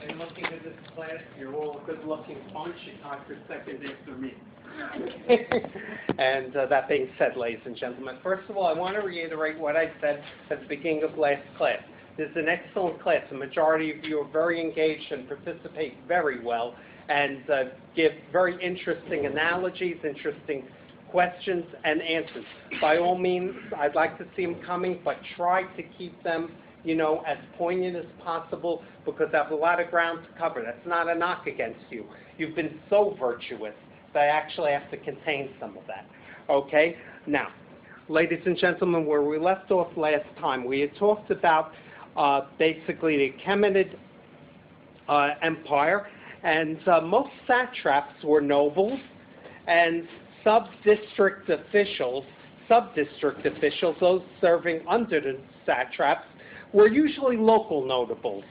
And looking at this class, you're all a good-looking bunch. You talk for second after me. And that being said, ladies and gentlemen, first of all, I want to reiterate what I said at the beginning of last class. This is an excellent class. The majority of you are very engaged and participate very well and give very interesting analogies, interesting questions and answers. By all means, I'd like to see them coming, but try to keep them, you know, as poignant as possible because I have a lot of ground to cover. That's not a knock against you. You've been so virtuous that I actually have to contain some of that. Okay? Now, ladies and gentlemen, where we left off last time, we had talked about basically the Achaemenid Empire, and most satraps were nobles, and subdistrict officials, those serving under the satraps, were usually local notables.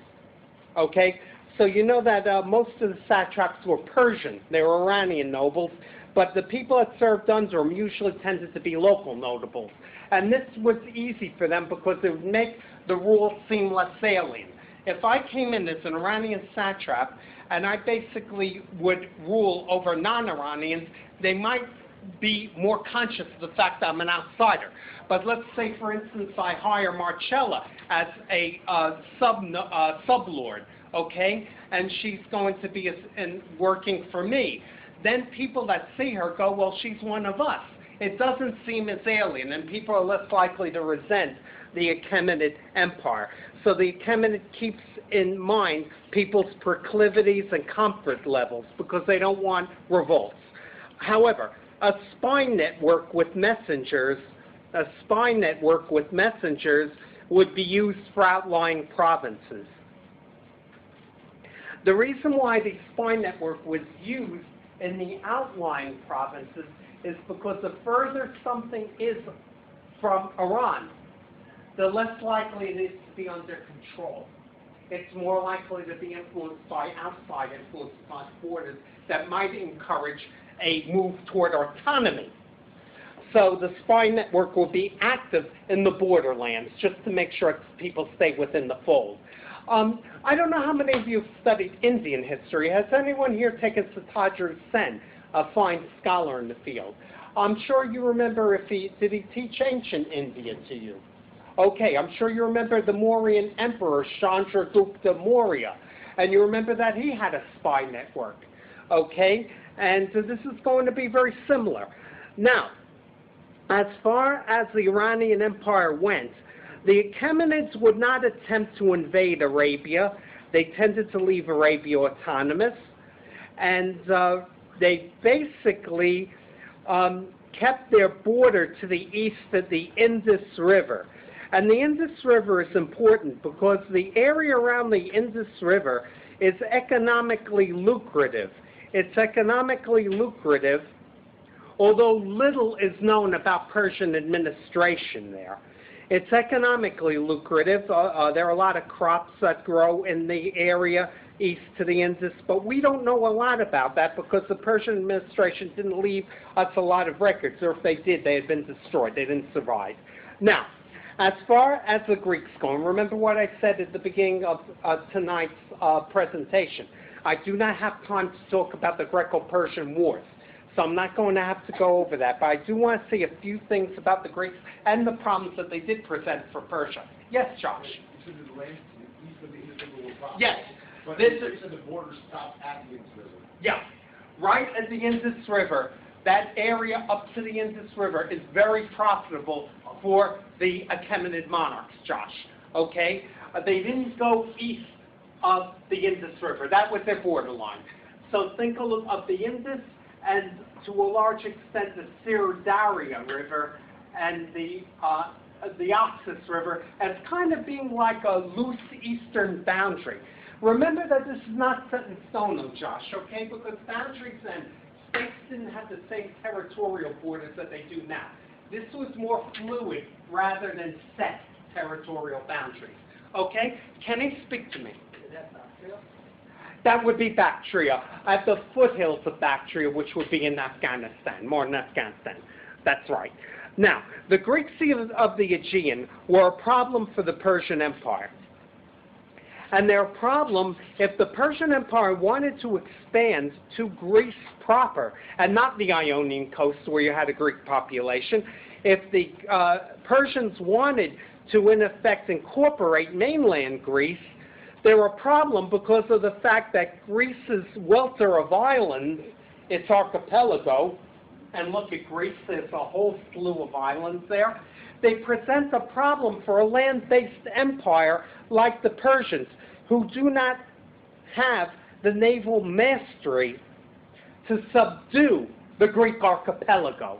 Okay? So you know that most of the satraps were Persian. They were Iranian nobles, but the people that served under them usually tended to be local notables. And this was easy for them because it would make the rule seem less alien. If I came in as an Iranian satrap and I basically would rule over non-Iranians, they might be more conscious of the fact that I'm an outsider. But let's say, for instance, I hire Marcella as a sublord, okay, and she's going to be working for me. Then people that see her go, well, she's one of us. It doesn't seem as alien, and people are less likely to resent the Achaemenid Empire. So the Achaemenid keeps in mind people's proclivities and comfort levels because they don't want revolts. However, a spy network with messengers would be used for outlying provinces. The reason why the spy network was used in the outlying provinces is because the further something is from Iran, the less likely it is to be under control. It's more likely to be influenced by outside influences on borders that might encourage a move toward autonomy. So the spy network will be active in the borderlands just to make sure people stay within the fold. I don't know how many of you have studied Indian history. Has anyone here taken Tansar+the Zend, a fine scholar in the field? I'm sure you remember did he teach ancient India to you? Okay, I'm sure you remember the Mauryan Emperor Chandragupta Maurya, and you remember that he had a spy network. Okay, and so this is going to be very similar. Now, as far as the Iranian Empire went, the Achaemenids would not attempt to invade Arabia. They tended to leave Arabia autonomous, and they basically kept their border to the east of the Indus River. And the Indus River is important because the area around the Indus River is economically lucrative. It's economically lucrative, although little is known about Persian administration there. It's economically lucrative. There are a lot of crops that grow in the area east to the Indus, but we don't know a lot about that because the Persian administration didn't leave us a lot of records, or if they did, they had been destroyed. They didn't survive. Now, as far as the Greeks go, and remember what I said at the beginning of tonight's presentation. I do not have time to talk about the Greco-Persian Wars, so I'm not going to have to go over that, but I do want to say a few things about the Greeks and the problems that they did present for Persia. Yes, Josh? You said the land east of the Indus River were problems. Yes. But you said the border stopped at the Indus River. Yeah. Right at the Indus River, that area up to the Indus River is very profitable for the Achaemenid monarchs, Josh. Okay? They didn't go east of the Indus River. That was their borderline. So think of the Indus and, to a large extent, the Sir-Daria River and the Oxus River as kind of being like a loose eastern boundary. Remember that this is not set in stone, though, Josh, okay? Because boundaries and states didn't have the same territorial borders that they do now. This was more fluid rather than set territorial boundaries. Okay? Can he speak to me? Is that Bactria? That would be Bactria, at the foothills of Bactria, which would be in Afghanistan, more in Afghanistan. That's right. Now, the Greek Sea of the Aegean were a problem for the Persian Empire. And their problem, if the Persian Empire wanted to expand to Greece proper, and not the Ionian coast where you had a Greek population, if the Persians wanted to, in effect, incorporate mainland Greece, they were a problem because of the fact that Greece's welter of islands, its archipelago, and look at Greece, there's a whole slew of islands there, they present a problem for a land-based empire like the Persians, who do not have the naval mastery to subdue the Greek archipelago.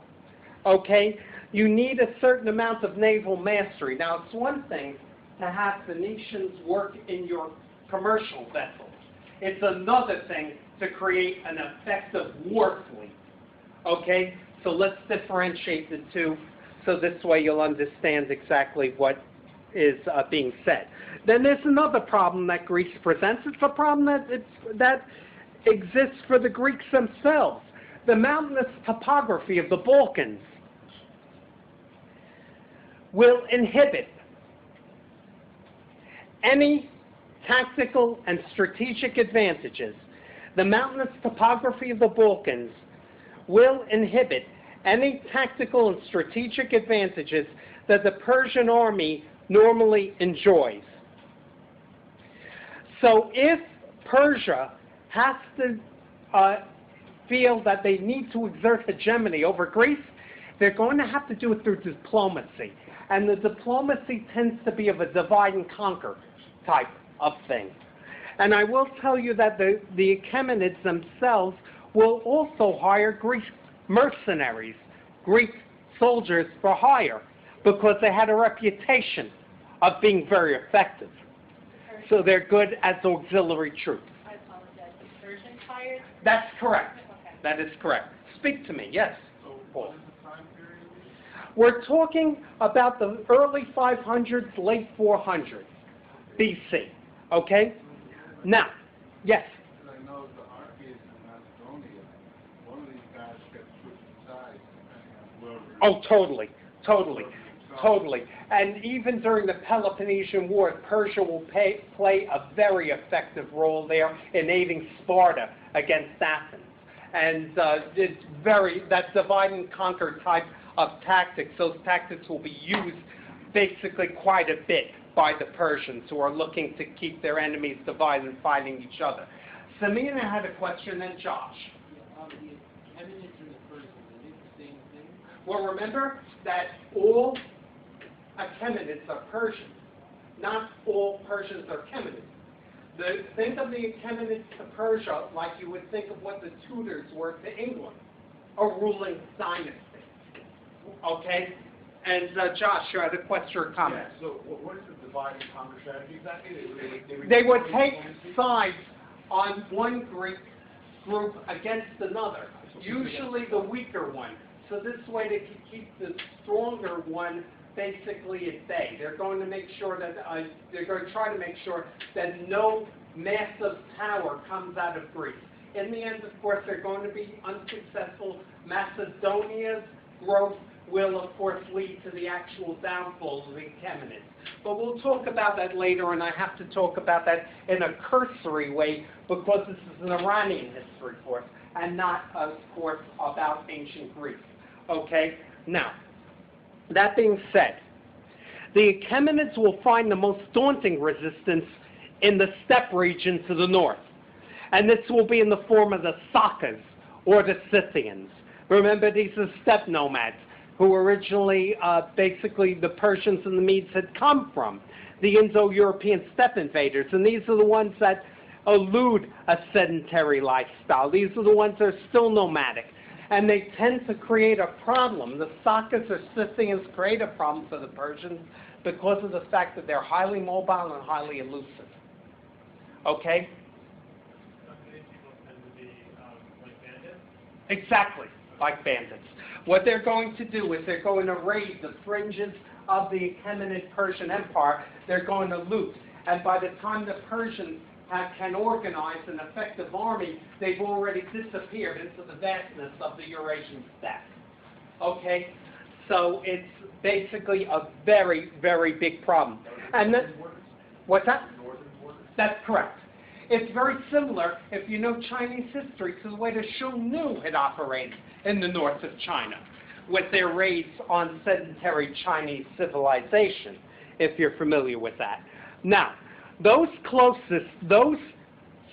Okay? You need a certain amount of naval mastery. Now, it's one thing to have Phoenicians work in your commercial vessels. It's another thing to create an effective war fleet. Okay? So let's differentiate the two, so this way you'll understand exactly what is being said. Then there's another problem that Greece presents. It's a problem that exists for the Greeks themselves. The mountainous topography of the Balkans will inhibit any tactical and strategic advantages. The mountainous topography of the Balkans will inhibit any tactical and strategic advantages that the Persian army normally enjoys. So if Persia has to feel that they need to exert hegemony over Greece, they're going to have to do it through diplomacy. And the diplomacy tends to be of a divide and conquer type of thing. And I will tell you that the Achaemenids themselves will also hire Greek mercenaries, Greek soldiers for hire, because they had a reputation of being very effective. So they're good as auxiliary troops. I apologize. The Persians hired? That's correct. Okay. That is correct. Speak to me, yes. So Paul. what is the time period? We're talking about the early 500s, late 400s BC. Okay? Now, yes. I know the Parthians in Macedonia, one of these guys kept switching sides depending on whoever. Oh, totally. Totally. And even during the Peloponnesian War, Persia will play a very effective role there in aiding Sparta against Athens. And it's that divide and conquer type of tactics. Those tactics will be used basically quite a bit by the Persians, who are looking to keep their enemies divided and fighting each other. Samina had a question, and Josh. The Achaemenids and the Persians, are they the same thing? Well, remember that all Achaemenids are Persians. Not all Persians are Achaemenids. Think of the Achaemenids to Persia like you would think of what the Tudors were to England, a ruling dynasty. Okay? And Josh, you had a question or comment? Yeah, so what is the divide and conquer strategy exactly? They would take sides on one Greek group against another, usually the weaker one. So this way they can keep the stronger one basically at bay. They're going to make sure that they're going to try to make sure that no massive power comes out of Greece. In the end, of course, they're going to be unsuccessful. Macedonia's growth will, of course, lead to the actual downfall of the Achaemenids. But we'll talk about that later, and I have to talk about that in a cursory way because this is an Iranian history course and not a course about ancient Greece. Okay? Now, that being said, the Achaemenids will find the most daunting resistance in the steppe region to the north. And this will be in the form of the Sakas, or the Scythians. Remember, these are steppe nomads who originally, basically, the Persians and the Medes had come from, the Indo-European steppe invaders. And these are the ones that elude a sedentary lifestyle. These are the ones that are still nomadic. And they tend to create a problem. The Sakas or Scythians create a problem for the Persians because of the fact that they're highly mobile and highly elusive. Okay? Exactly, like bandits. What they're going to do is they're going to raid the fringes of the Achaemenid Persian Empire. They're going to loot. And by the time the Persians can organize an effective army, they've already disappeared into the vastness of the Eurasian steppe. Okay? So it's basically a very, very big problem. And what's that? That's correct. It's very similar, if you know Chinese history, to the way the Xiongnu had operated in the north of China with their raids on sedentary Chinese civilization, if you're familiar with that. Now, those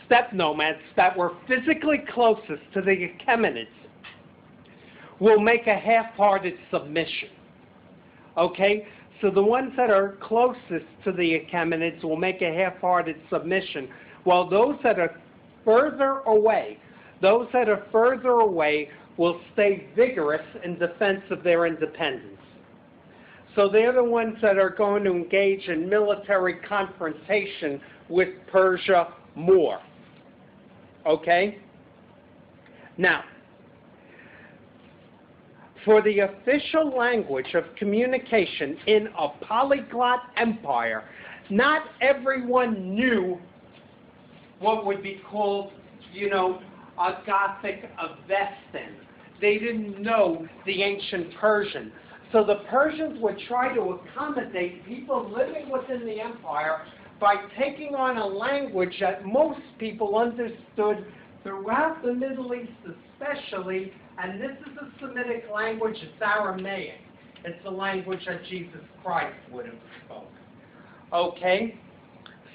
steppe nomads that were physically closest to the Achaemenids will make a half-hearted submission. Okay? So the ones that are closest to the Achaemenids will make a half-hearted submission, while those that are further away will stay vigorous in defense of their independence. So they're the ones that are going to engage in military confrontation with Persia more. Okay? Now, for the official language of communication in a polyglot empire, not everyone knew what would be called, a Gothic Avestan. They didn't know the ancient Persian. So the Persians would try to accommodate people living within the empire by taking on a language that most people understood throughout the Middle East especially, and this is a Semitic language, it's Aramaic. It's the language that Jesus Christ would have spoken. Okay?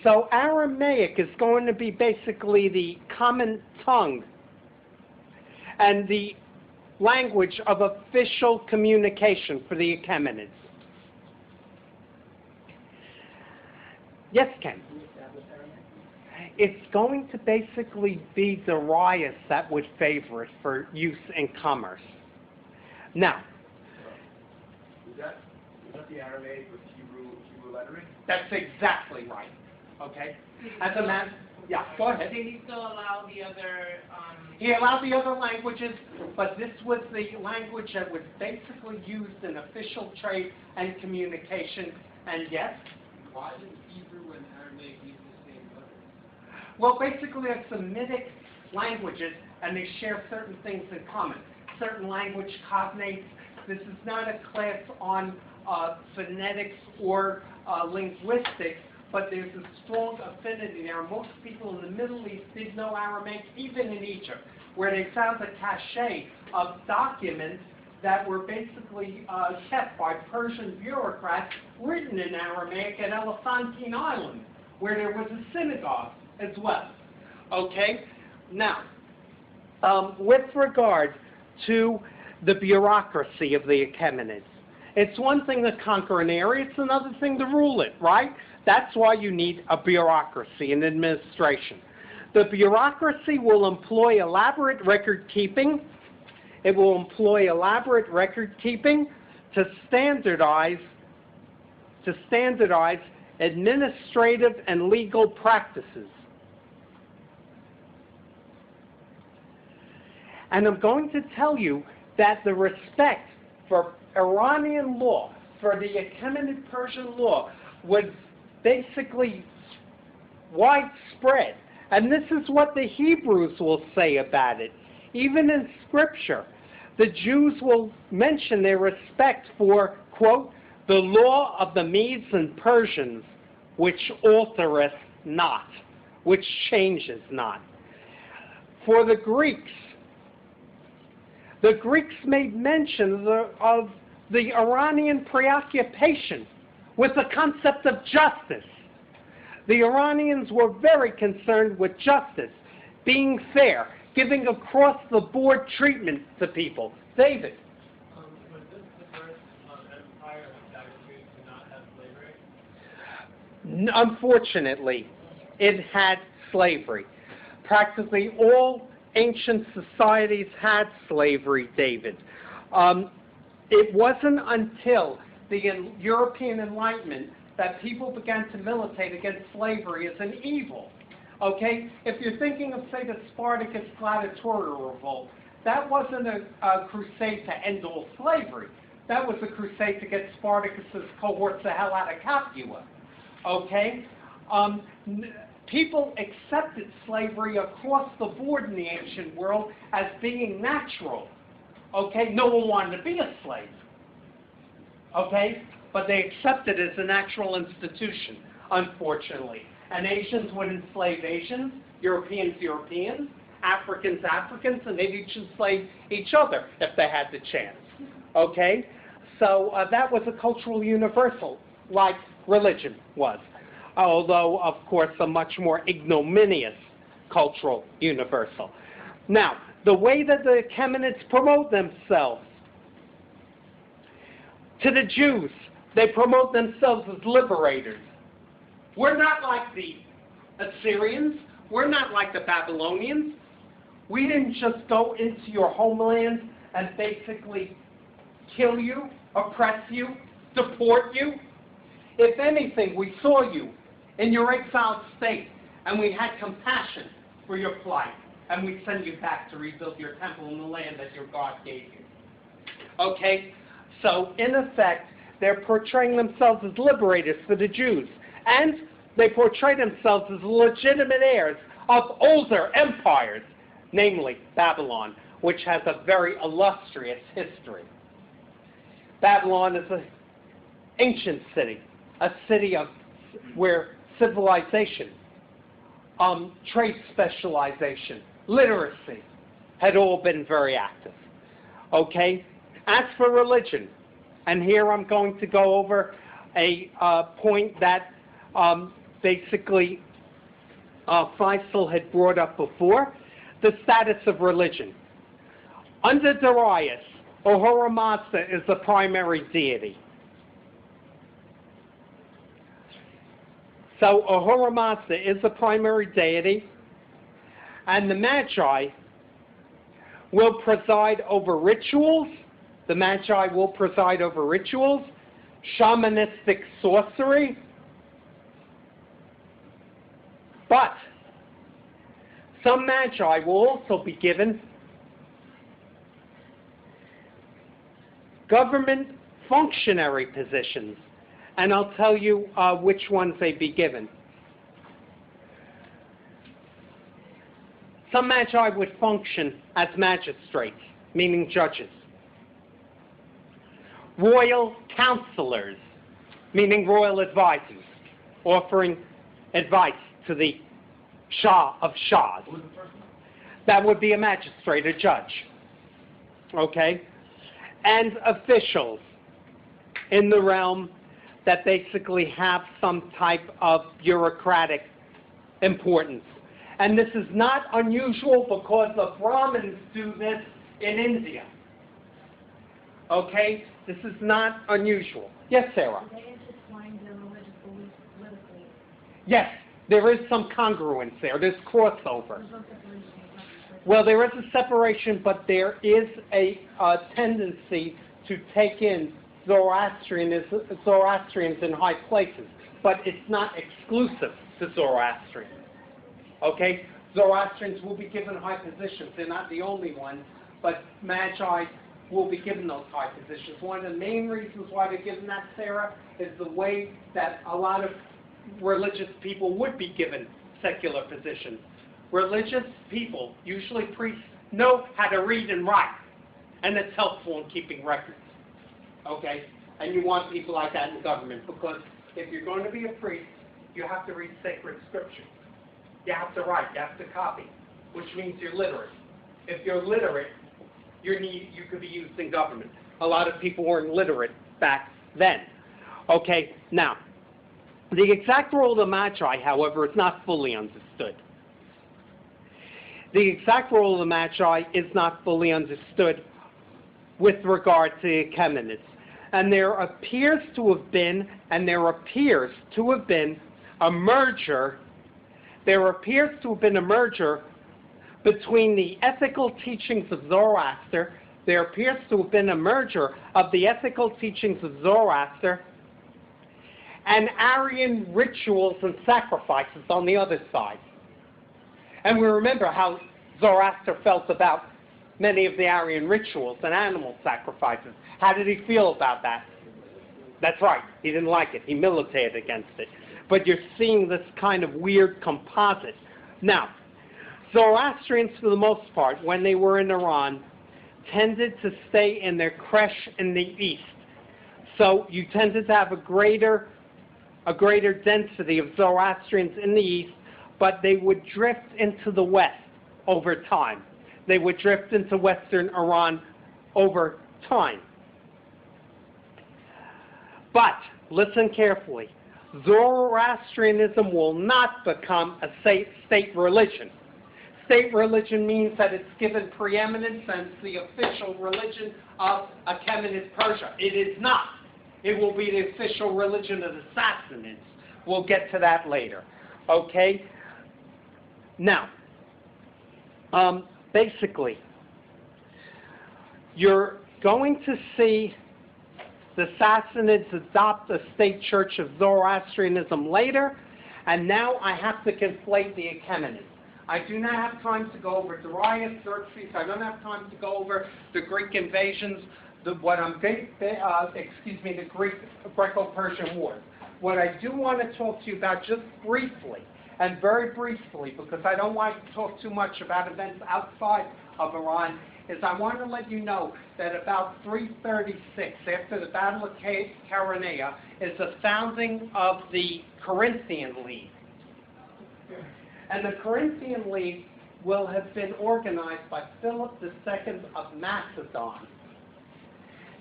So Aramaic is going to be basically the common tongue and the language of official communication for the Achaemenids. Yes, Ken? It's going to basically be Darius that would favor it for use in commerce. Now, Is that the Aramaic with Hebrew lettering? that's exactly right. Okay? As a man, yeah, go ahead. Did he still allow the other, He allowed the other languages, but this was the language that was basically used in official trade and communication. And yes? Why did Hebrew and Aramaic use the same letters? Well, basically they're Semitic languages, and they share certain things in common. Certain language cognates. This is not a class on phonetics or linguistics, but there's a strong affinity there. Most people in the Middle East did know Aramaic, even in Egypt, where they found a cache of documents that were basically kept by Persian bureaucrats written in Aramaic at Elephantine Island, where there was a synagogue as well. Okay? Now, with regard to the bureaucracy of the Achaemenids, it's one thing to conquer an area, it's another thing to rule it, right? That's why you need a bureaucracy, an administration. The bureaucracy will employ elaborate record keeping. It will employ elaborate record keeping to standardize administrative and legal practices. And I'm going to tell you that the respect for Iranian law, for the Achaemenid Persian law, was basically widespread. And this is what the Hebrews will say about it. Even in Scripture, the Jews will mention their respect for, quote, the law of the Medes and Persians, which altereth not, which changes not. For the Greeks made mention of the Iranian preoccupation with the concept of justice. The Iranians were very concerned with justice, being fair, giving across-the-board treatment to people. David? Was this the first empire that agreed to not have slavery? Unfortunately, it had slavery. Practically all ancient societies had slavery, David. It wasn't until the European Enlightenment that people began to militate against slavery as an evil. Okay? If you're thinking of, say, the Spartacus gladiatorial revolt, that wasn't a crusade to end all slavery. That was a crusade to get Spartacus's cohorts the hell out of Capua. Okay? People accepted slavery across the board in the ancient world as being natural. Okay? No one wanted to be a slave. Okay? But they accepted it as a natural institution, unfortunately. And Asians would enslave Asians, Europeans, Europeans, Africans, Africans, and they'd each enslave each other if they had the chance. Okay? So that was a cultural universal, like religion was. Although, of course, a much more ignominious cultural universal. Now, the way that the Achaemenids promote themselves to the Jews, they promote themselves as liberators. We're not like the Assyrians. We're not like the Babylonians. We didn't just go into your homeland and basically kill you, oppress you, deport you. If anything, we saw you in your exiled state, and we had compassion for your plight, and we send you back to rebuild your temple in the land that your God gave you. Okay? So, in effect, they're portraying themselves as liberators for the Jews, and they portray themselves as legitimate heirs of older empires, namely Babylon, which has a very illustrious history. Babylon is an ancient city, a city of where civilization, trade specialization, literacy had all been very active. Okay? As for religion, and here I'm going to go over a point that basically Faisal had brought up before, the status of religion. Under Darius, Ahura Mazda is the primary deity. So Ahura Mazda is the primary deity, and the Magi will preside over rituals. The Magi will preside over rituals, shamanistic sorcery, but some Magi will also be given government functionary positions, and I'll tell you which ones they'd be given. Some Magi would function as magistrates, meaning judges. Royal counselors, meaning royal advisors, offering advice to the Shah of Shahs. That would be a magistrate, a judge. Okay? And officials in the realm that basically have some type of bureaucratic importance. And this is not unusual because the Brahmins do this in India. Okay? This is not unusual. Yes, Sarah? Do they intertwine their religious beliefs politically? Yes, there is some congruence there. There's crossover. There's no separation. Well, there is a separation, but there is a tendency to take in Zoroastrians in high places. But it's not exclusive to Zoroastrians. Okay? Zoroastrians will be given high positions. They're not the only ones, but Magi will be given those high positions. One of the main reasons why they're given that, Sarah, is the way that a lot of religious people would be given secular positions. Religious people, usually priests, know how to read and write, and it's helpful in keeping records. Okay? And you want people like that in government, because if you're going to be a priest, you have to read sacred scripture. You have to write, you have to copy, which means you're literate. If you're literate, you could be used in government. A lot of people weren't literate back then. Okay, now, the exact role of the Magi, however, is not fully understood. The exact role of the Magi is not fully understood with regard to the Achaemenids. And there appears to have been a merger. There appears to have been a merger between the ethical teachings of Zoroaster. There appears to have been a merger of the ethical teachings of Zoroaster and Aryan rituals and sacrifices on the other side. And we remember how Zoroaster felt about many of the Aryan rituals and animal sacrifices. How did he feel about that? That's right, he didn't like it. He militated against it. But you're seeing this kind of weird composite. Now, Zoroastrians, for the most part, when they were in Iran, tended to stay in their creche in the east. So you tended to have a greater a greater density of Zoroastrians in the east, but they would drift into the west over time. They would drift into western Iran over time. But, listen carefully, Zoroastrianism will not become a state religion. State religion means that it's given preeminence and it's the official religion of Achaemenid Persia. It is not. It will be the official religion of the Sassanians. We'll get to that later. Okay? Now, basically, you're going to see the Sassanids adopt a state church of Zoroastrianism later, and now I have to conflate the Achaemenids. I do not have time to go over Darius, Xerxes. I don't have time to go over the Greek invasions, the Greco-Persian Wars. What I do want to talk to you about just briefly, and very briefly, because I don't want to talk too much about events outside of Iran, is I want to let you know that about 336, after the Battle of Chaeronea, is the founding of the Corinthian League. And the Corinthian League will have been organized by Philip II of Macedon.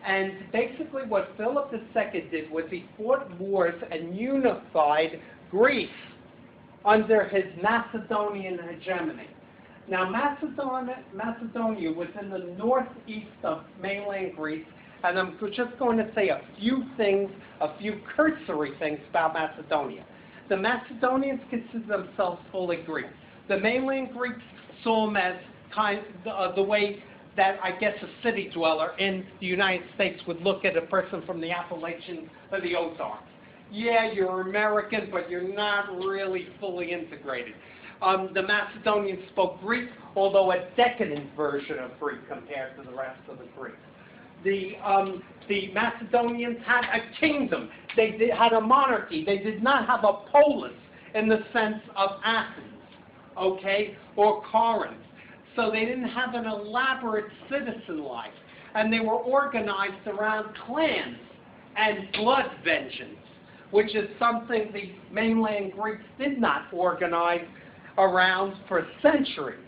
And basically what Philip II did was he fought wars and unified Greece under his Macedonian hegemony. Now Macedonia was in the northeast of mainland Greece, and I'm just going to say a few things, a few cursory things about Macedonia. The Macedonians considered themselves fully Greek. The mainland Greeks saw them as the way that I guess a city dweller in the United States would look at a person from the Appalachians or the Ozarks. Yeah, you're American, but you're not really fully integrated. The Macedonians spoke Greek, although a decadent version of Greek compared to the rest of the Greeks. The Macedonians had a kingdom. They had a monarchy. They did not have a polis in the sense of Athens, okay, or Corinth. So they didn't have an elaborate citizen life. And they were organized around clans and blood vengeance, which is something the mainland Greeks did not organize around for centuries.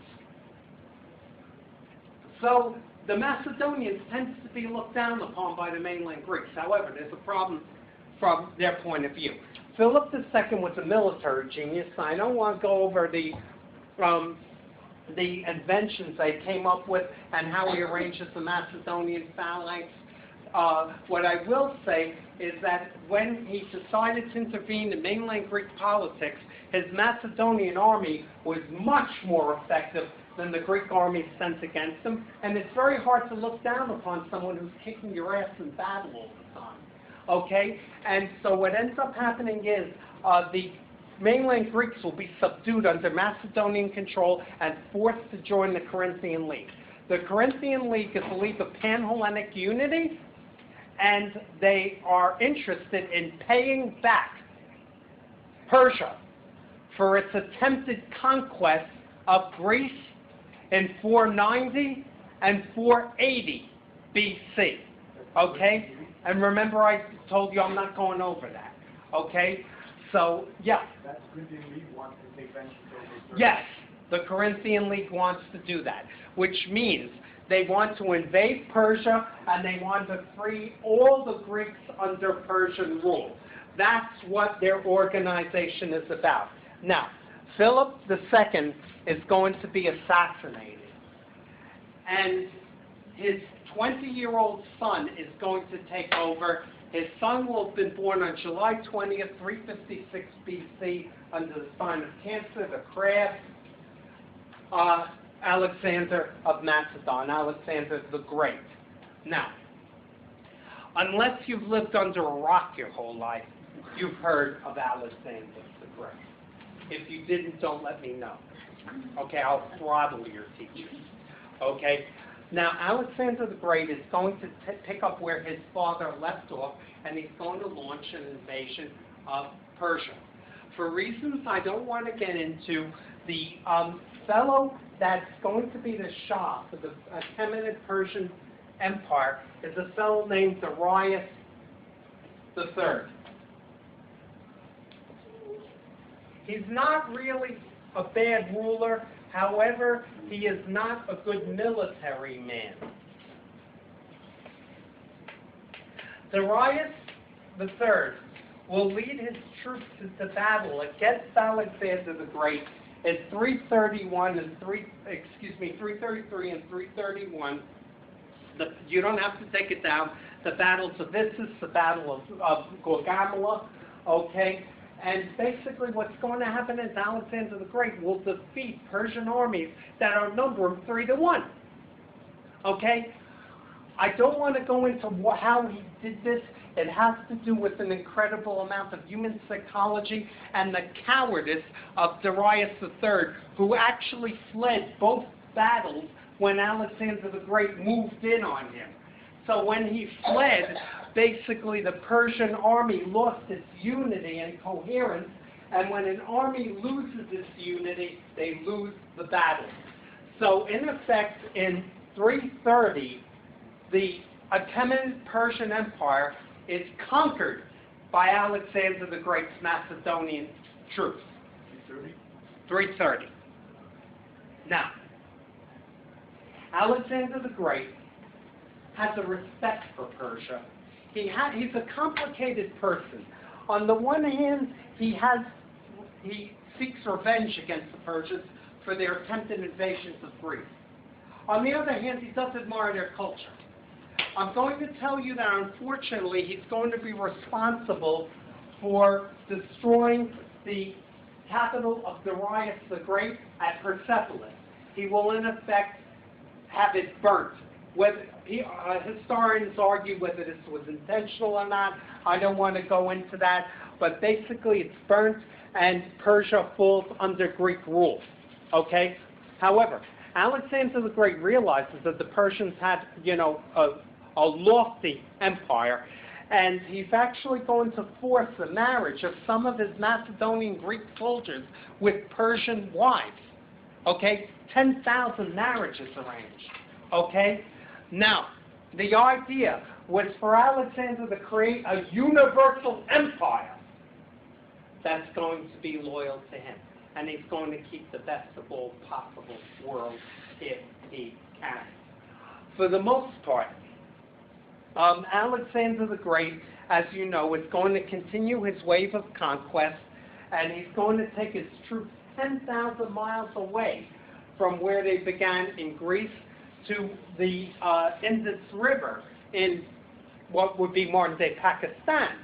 So the Macedonians tends to be looked down upon by the mainland Greeks. However, there's a problem from their point of view. Philip II was a military genius. I don't want to go over the inventions they came up with and how he arranges the Macedonian phalanx. What I will say is that when he decided to intervene in mainland Greek politics, his Macedonian army was much more effective than the Greek army sent against him, and it's very hard to look down upon someone who's kicking your ass in battle all the time. Okay? And so what ends up happening is the mainland Greeks will be subdued under Macedonian control and forced to join the Corinthian League. The Corinthian League is a league of pan-Hellenic unity, and they are interested in paying back Persia for its attempted conquest of Greece in 490 and 480 BC. Okay? And remember I told you I'm not going over that. Okay? So, yeah. That Corinthian League wants to take vengeance over Persia. Yes, the Corinthian League wants to do that, which means they want to invade Persia and they want to free all the Greeks under Persian rule. That's what their organization is about. Now, Philip II is going to be assassinated, and his 20-year-old son is going to take over. His son will have been born on July 20th, 356 BC, under the sign of Cancer, the crab, Alexander of Macedon, Alexander the Great. Now, unless you've lived under a rock your whole life, you've heard of Alexander the Great. If you didn't, don't let me know. Okay, I'll throttle your teachers. Okay? Now, Alexander the Great is going to pick up where his father left off, and he's going to launch an invasion of Persia. For reasons I don't want to get into, the fellow that's going to be the Shah for the Achaemenid Persian Empire is a fellow named Darius III. He's not really a bad ruler. However, he is not a good military man. Darius III will lead his troops into battle against Alexander the Great in 331 and 333 and 331. You don't have to take it down. The battles of Issus, the battle of Gaugamela, okay? And basically what's going to happen is Alexander the Great will defeat Persian armies that outnumber him 3-1. Okay? I don't want to go into how he did this. It has to do with an incredible amount of human psychology and the cowardice of Darius III, who actually fled both battles when Alexander the Great moved in on him. So when he fled, basically the Persian army lost its unity and coherence, and when an army loses its unity, they lose the battle. So in effect, in 330, the Achaemenid Persian Empire is conquered by Alexander the Great's Macedonian troops. 330. Now, Alexander the Great has a respect for Persia. He's a complicated person. On the one hand, he seeks revenge against the Persians for their attempted invasions of Greece. On the other hand, he does admire their culture. I'm going to tell you that unfortunately he's going to be responsible for destroying the capital of Darius the Great at Persepolis. He will in effect have it burnt. Historians argue whether this was intentional or not. I don't want to go into that, but basically it's burnt and Persia falls under Greek rule. Okay? However, Alexander the Great realizes that the Persians had, a lofty empire, and he's actually going to force the marriage of some of his Macedonian Greek soldiers with Persian wives. Okay? 10,000 marriages arranged. Okay? Now, the idea was for Alexander to create a universal empire that's going to be loyal to him. And he's going to keep the best of all possible worlds if he can. For the most part, Alexander the Great, as you know, is going to continue his wave of conquest, and he's going to take his troops 10,000 miles away from where they began in Greece to the Indus River in what would be modern-day Pakistan.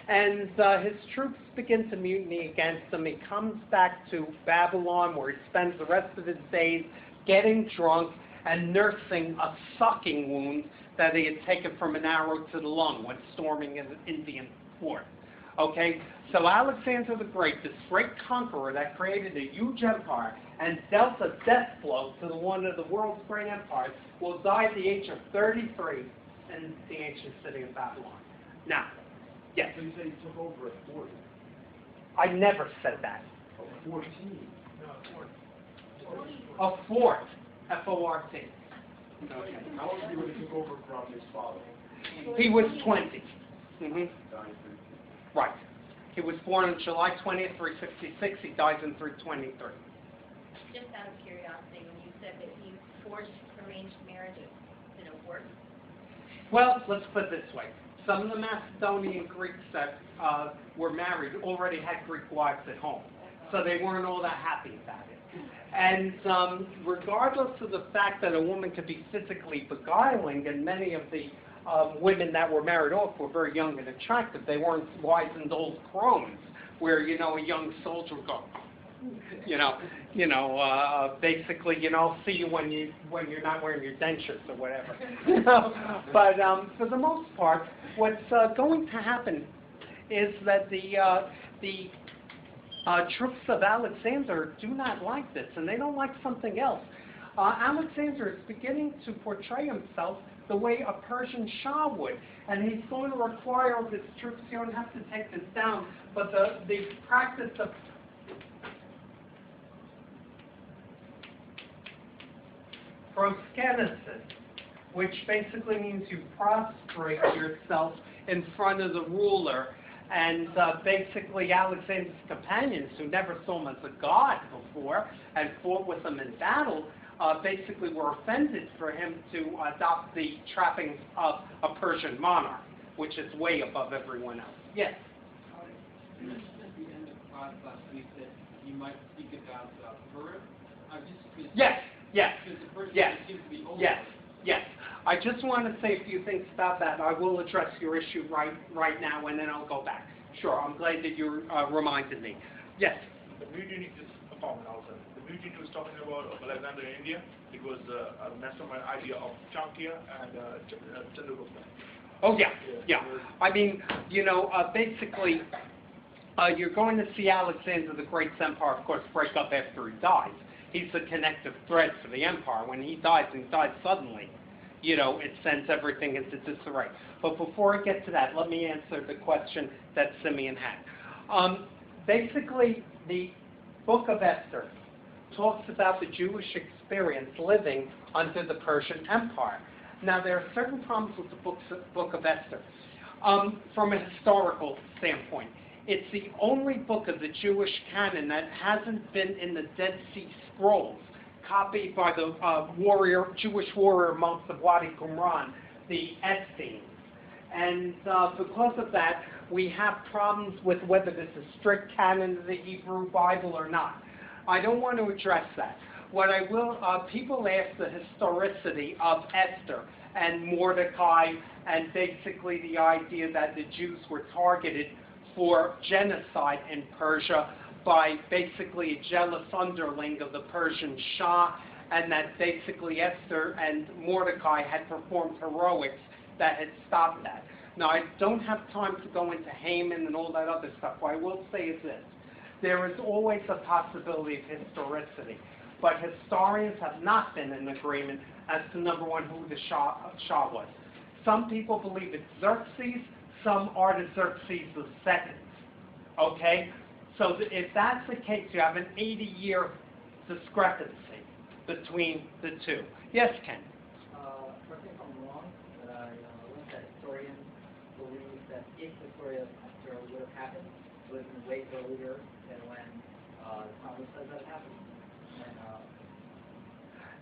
And his troops begin to mutiny against him. He comes back to Babylon, where he spends the rest of his days getting drunk and nursing a sucking wound that he had taken from an arrow to the lung when storming an Indian fort. Okay? So Alexander the Great, this great conqueror that created a huge empire and dealt a death blow to one of the world's great empires, will die at the age of 33 in the ancient city of Babylon. Now, yes? So you say he took over at 40? I never said that. 14? A fort. F-O-R-T. Okay. How old was he when he took over from his father? He was 20. Right. He was born on July 20th, 366. He dies in 323. Just out of curiosity, when you said that he forged arranged marriages, did it work? Well, let's put it this way. Some of the Macedonian Greeks that were married already had Greek wives at home, so they weren't all that happy about it. And regardless of the fact that a woman could be physically beguiling, and many of the women that were married off were very young and attractive, they weren't wizened old crones, where, a young soldier would go, basically, see you when you're not wearing your dentures or whatever. But for the most part, what's going to happen is that the troops of Alexander do not like this, and they don't like something else. Alexander is beginning to portray himself the way a Persian Shah would, and he's going to require of his troops, you don't have to take this down, but the practice of proskenesis, which basically means you prostrate yourself in front of the ruler And basically Alexander's companions, who never saw him as a god before and fought with him in battle, basically were offended for him to adopt the trappings of a Persian monarch, which is way above everyone else. Yes? You mentioned at the end of class last week that you might speak about Purim. Yes, yes, Because the Persians yes, seem to be older. yes, yes. I just want to say a few things about that. I will address your issue right now, and then I'll go back. Sure, I'm glad that you reminded me. Yes? The mutiny just performed also. The mutiny was talking about of Alexander in India. It was a mastermind idea of Chanakya and Chandragupta. Oh, yeah, yeah. I mean, you know, basically, you're going to see Alexander the Great's empire, of course, break up after he dies. He's the connective thread for the empire. When he dies, and he dies suddenly, you know, it sends everything into disarray. But before I get to that, let me answer the question that Simeon had. Basically, the book of Esther talks about the Jewish experience living under the Persian Empire. Now, there are certain problems with the book of Esther. From a historical standpoint, it's the only book of the Jewish canon that hasn't been in the Dead Sea Scrolls, copied by the Jewish warrior monks of Wadi Qumran, the Essenes. And because of that, we have problems with whether this is strict canon of the Hebrew Bible or not. I don't want to address that. What I will, people ask the historicity of Esther and Mordecai, and basically the idea that the Jews were targeted for genocide in Persia by basically a jealous underling of the Persian Shah, and that basically Esther and Mordecai had performed heroics that had stopped that. Now, I don't have time to go into Haman and all that other stuff. What I will say is this. There is always a possibility of historicity, but historians have not been in agreement as to, number one, who the Shah was. Some people believe it's Xerxes, some Artaxerxes II. Okay? So if that's the case, you have an 80-year discrepancy between the two. Yes, Ken? Correct me if I'm wrong, but I learned that historians believe that if the story of Esther would have happened, it would have been way earlier than when the Talmud says that it happened.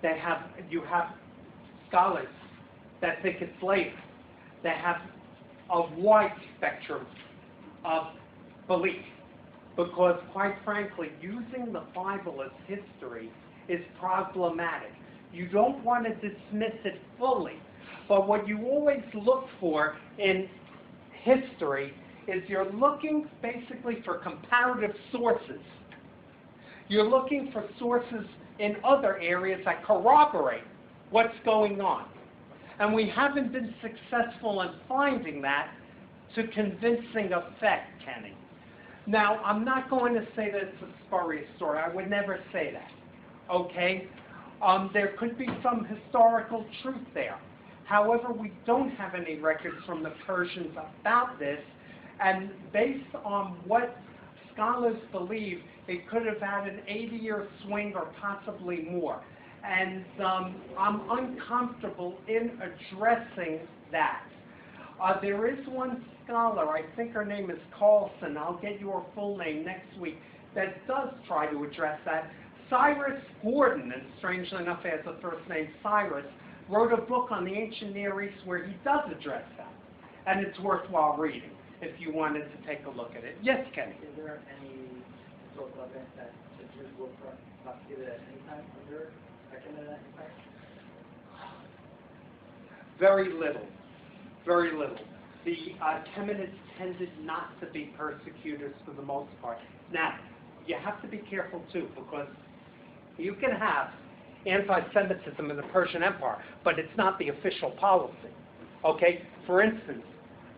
And, You have scholars that think it's later. They have a wide spectrum of belief, because quite frankly, using the Bible as history is problematic. You don't want to dismiss it fully, but what you always look for in history is you're looking basically for comparative sources. You're looking for sources in other areas that corroborate what's going on. And we haven't been successful in finding that to convincing effect, Kenny. Now, I'm not going to say that it's a spurious story. I would never say that. Okay? There could be some historical truth there. However, we don't have any records from the Persians about this, and based on what scholars believe, it could have had an 80-year swing or possibly more. And I'm uncomfortable in addressing that. There is one scholar, I think her name is Carlson, I'll get you her full name next week, that does try to address that. Cyrus Gordon, and strangely enough he has the first name Cyrus, wrote a book on the ancient Near East where he does address that. And it's worthwhile reading if you wanted to take a look at it. Yes, Kenny? is there any historical evidence that the Jews were prosecuted at any time under Achaemenid Empire? Very little. Very little. The Achaemenids tended not to be persecutors for the most part. Now, you have to be careful too, because you can have anti-Semitism in the Persian Empire, but it's not the official policy. Okay? For instance,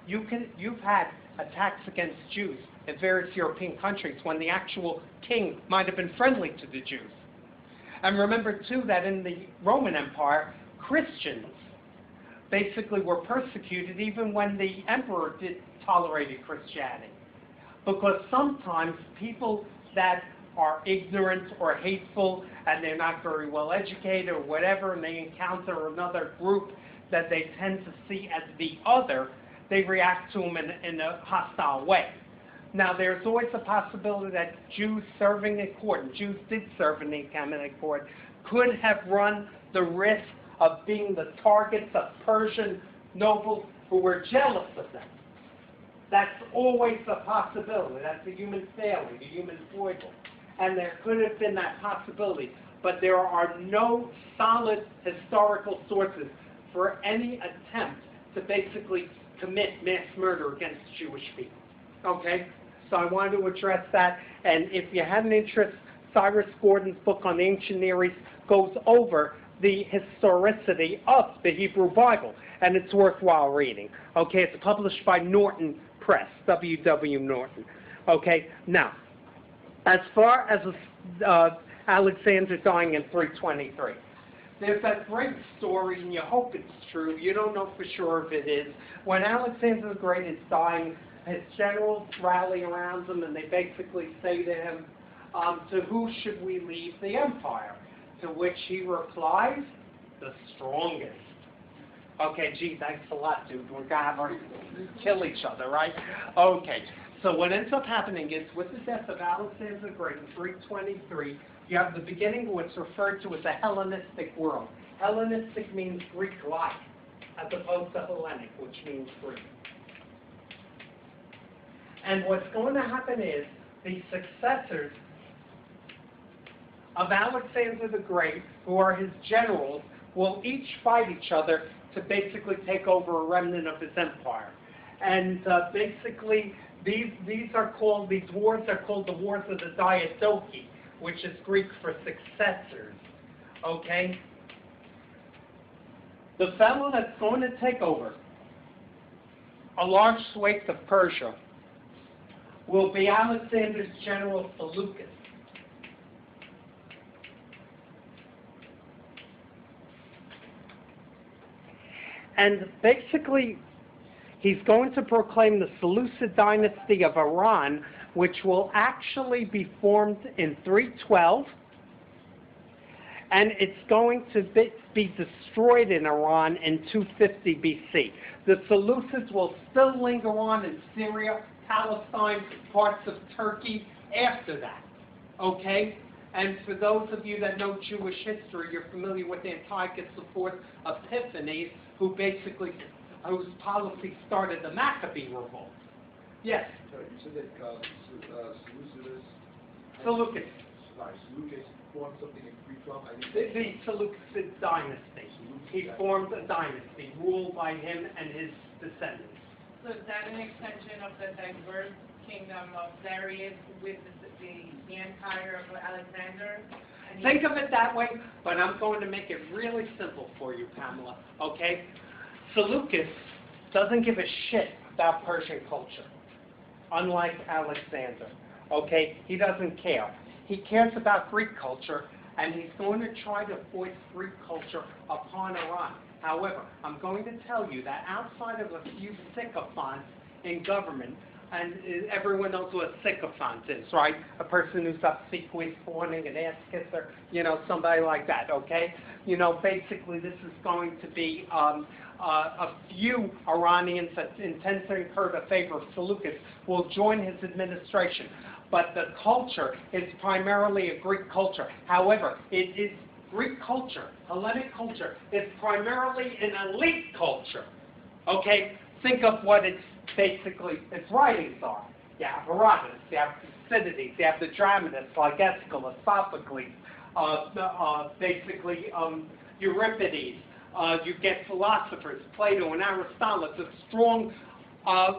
you've had attacks against Jews in various European countries when the actual king might have been friendly to the Jews. And remember too that in the Roman Empire, Christians basically were persecuted even when the emperor tolerated Christianity. Because sometimes people that are ignorant or hateful and they're not very well educated or whatever, and they encounter another group that they tend to see as the other, they react to them in a hostile way. Now, there's always a possibility that Jews serving in court, and Jews did serve in the Achaemenid court, could have run the risk of being the targets of Persian nobles who were jealous of them. That's always a possibility. That's a human failing, a human foible. And there could have been that possibility. But there are no solid historical sources for any attempt to basically commit mass murder against Jewish people. Okay? So I wanted to address that. And if you had an interest, Cyrus Gordon's book on the ancient Near East goes over the historicity of the Hebrew Bible. And it's worthwhile reading. Okay? It's published by Norton Press, W.W. Norton. Okay? Now, as far as Alexander dying in 323, there's that great story, and you hope it's true. You don't know for sure if it is. When Alexander the Great is dying, his generals rally around him, and they basically say to him, to who should we leave the empire? To which he replies, the strongest. Okay, gee, thanks a lot, dude. We're going to kill each other, right? Okay. So what ends up happening is, with the death of Alexander the Great in 323, you have the beginning of what's referred to as a Hellenistic world. Hellenistic means Greek-like, as opposed to Hellenic, which means Greek. And what's going to happen is, the successors of Alexander the Great, who are his generals, will each fight each other to basically take over a remnant of his empire. And basically, these wars are called the Wars of the Diadochi, which is Greek for successors. Okay? The fellow that's going to take over a large swathe of Persia will be Alexander's general Seleucid. And basically, he's going to proclaim the Seleucid dynasty of Iran, which will actually be formed in 312, and it's going to be destroyed in Iran in 250 BC. The Seleucids will still linger on in Syria, Palestine, parts of Turkey after that. Okay? And for those of you that know Jewish history, you're familiar with Antiochus IV Epiphanes, whose policy started the Maccabee revolt. Yes? Sorry, you said that Seleucid. Seleucus formed something in 312. The Seleucid dynasty. He formed a dynasty ruled by him and his descendants. So is that an extension of the diverse kingdom of Darius with the empire of Alexander? Think of it that way, but I'm going to make it really simple for you, Pamela. Okay? Seleucus doesn't give a shit about Persian culture, unlike Alexander. Okay? He doesn't care. He cares about Greek culture, and he's going to try to foist Greek culture upon Iran. However, I'm going to tell you that outside of a few sycophants in government, and everyone knows what a sycophant is, right? A person who's obsequious, fawning, an ass kisser, somebody like that, okay? Basically this is going to be a few Iranians that intend to incur the favor of Seleucus will join his administration. But the culture is primarily a Greek culture. However, it is Greek culture, Hellenic culture, is primarily an elite culture. Okay? Think of what its writings are. You have Herodotus, you have Thucydides, you have the dramatists like Aeschylus, Sophocles, Euripides. You get philosophers, Plato and Aristotle. It's a strong,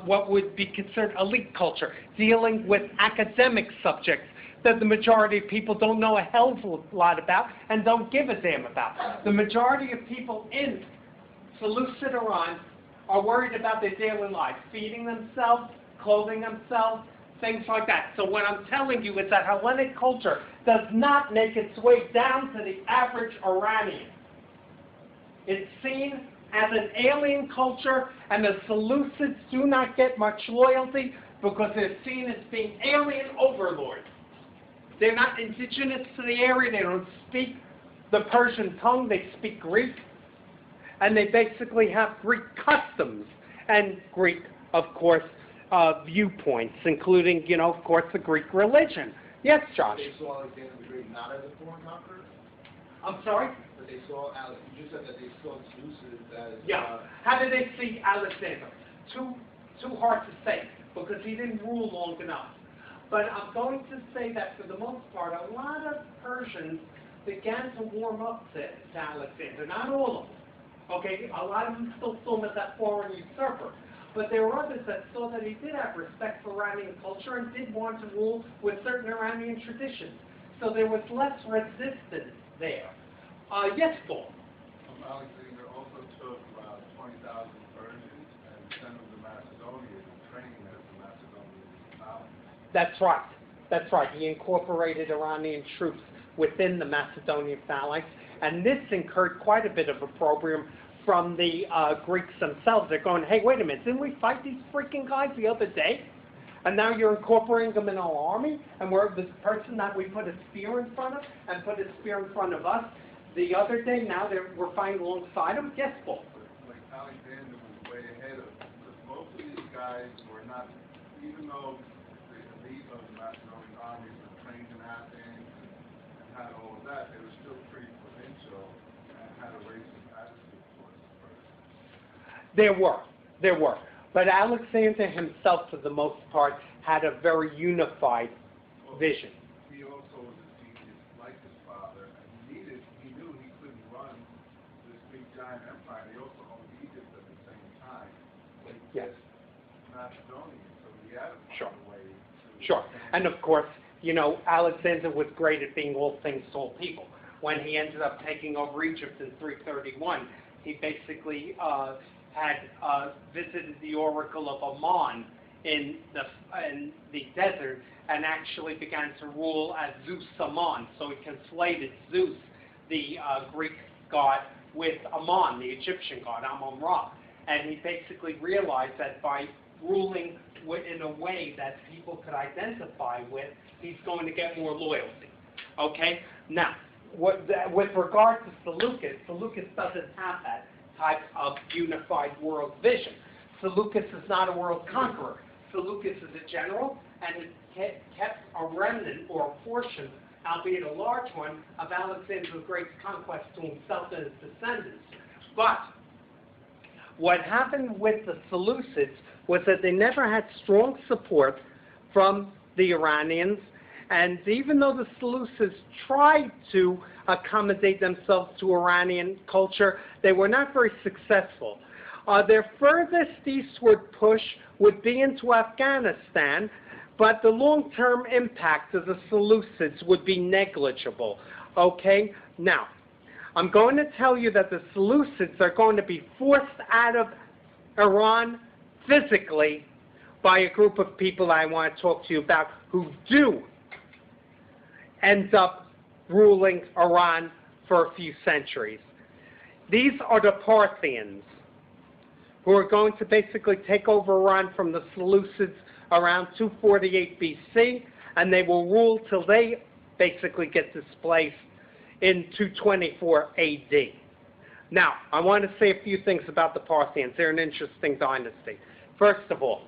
what would be considered elite culture, dealing with academic subjects that the majority of people don't know a hell of a lot about and don't give a damn about. The majority of people in Seleucid Iran are worried about their daily life, feeding themselves, clothing themselves, things like that. So what I'm telling you is that Hellenic culture does not make its way down to the average Iranian. It's seen as an alien culture, and the Seleucids do not get much loyalty because they're seen as being alien overlords. They're not indigenous to the area. They don't speak the Persian tongue. They speak Greek. And they basically have Greek customs and Greek, of course, viewpoints, including, of course, the Greek religion. Yes, Josh? They saw Alexander the Great not as a foreign conqueror? I'm sorry? But they saw you just said that they saw Seleucid as... Yeah. How did they see Alexander? Too hard to say, because he didn't rule long enough. But I'm going to say that for the most part, a lot of Persians began to warm up to Alexander. Not all of them. Okay, a lot of them still saw him as that foreign usurper. But there were others that saw that he did have respect for Iranian culture and did want to rule with certain Iranian traditions. So there was less resistance there. Yes, Paul? Alexander also took about 20,000 Persians and sent them to Macedonia to train as the Macedonian colony. That's right. That's right. He incorporated Iranian troops within the Macedonian phalanx, and this incurred quite a bit of opprobrium from the Greeks themselves. They're going, hey, wait a minute, didn't we fight these freaking guys the other day? And now you're incorporating them in our army, and we're this person that we put a spear in front of and put a spear in front of us the other day, now we're fighting alongside them? Yes, Paul? Like Alexander was way ahead of them, because most of these guys were not, even though the elite of the Macedonian armies were trained in Athens and had all of that, they were still pretty provincial and had a racist attitude towards the Persians. There were. But Alexander himself, for the most part, had a very unified vision. He also was a genius like his father, and he knew he couldn't run this big giant empire. He also owned Egypt at the same time. Yes. Macedonian, so he had to Sure. find a way to... Sure. And of course, Alexander was great at being all things to all people. When he ended up taking over Egypt in 331, he basically had visited the oracle of Ammon in the desert and actually began to rule as Zeus Ammon. So he conflated Zeus, the Greek god, with Ammon, the Egyptian god, Ammon-Ra. And he basically realized that by ruling in a way that people could identify with, he's going to get more loyalty. Okay? Now, with regard to Seleucus doesn't have that type of unified world vision. Seleucus is not a world conqueror. Seleucus is a general, and he kept a remnant or a portion, albeit a large one, of Alexander the Great's conquest to himself and his descendants. But what happened with the Seleucids was that they never had strong support from the Iranians, and even though the Seleucids tried to accommodate themselves to Iranian culture, they were not very successful. Their furthest eastward push would be into Afghanistan, but the long-term impact of the Seleucids would be negligible. Okay? Now, I'm going to tell you that the Seleucids are going to be forced out of Iran physically by a group of people I want to talk to you about who do end up ruling Iran for a few centuries. These are the Parthians, who are going to basically take over Iran from the Seleucids around 248 BC, and they will rule till they basically get displaced in 224 AD. Now, I want to say a few things about the Parthians. They're an interesting dynasty. First of all,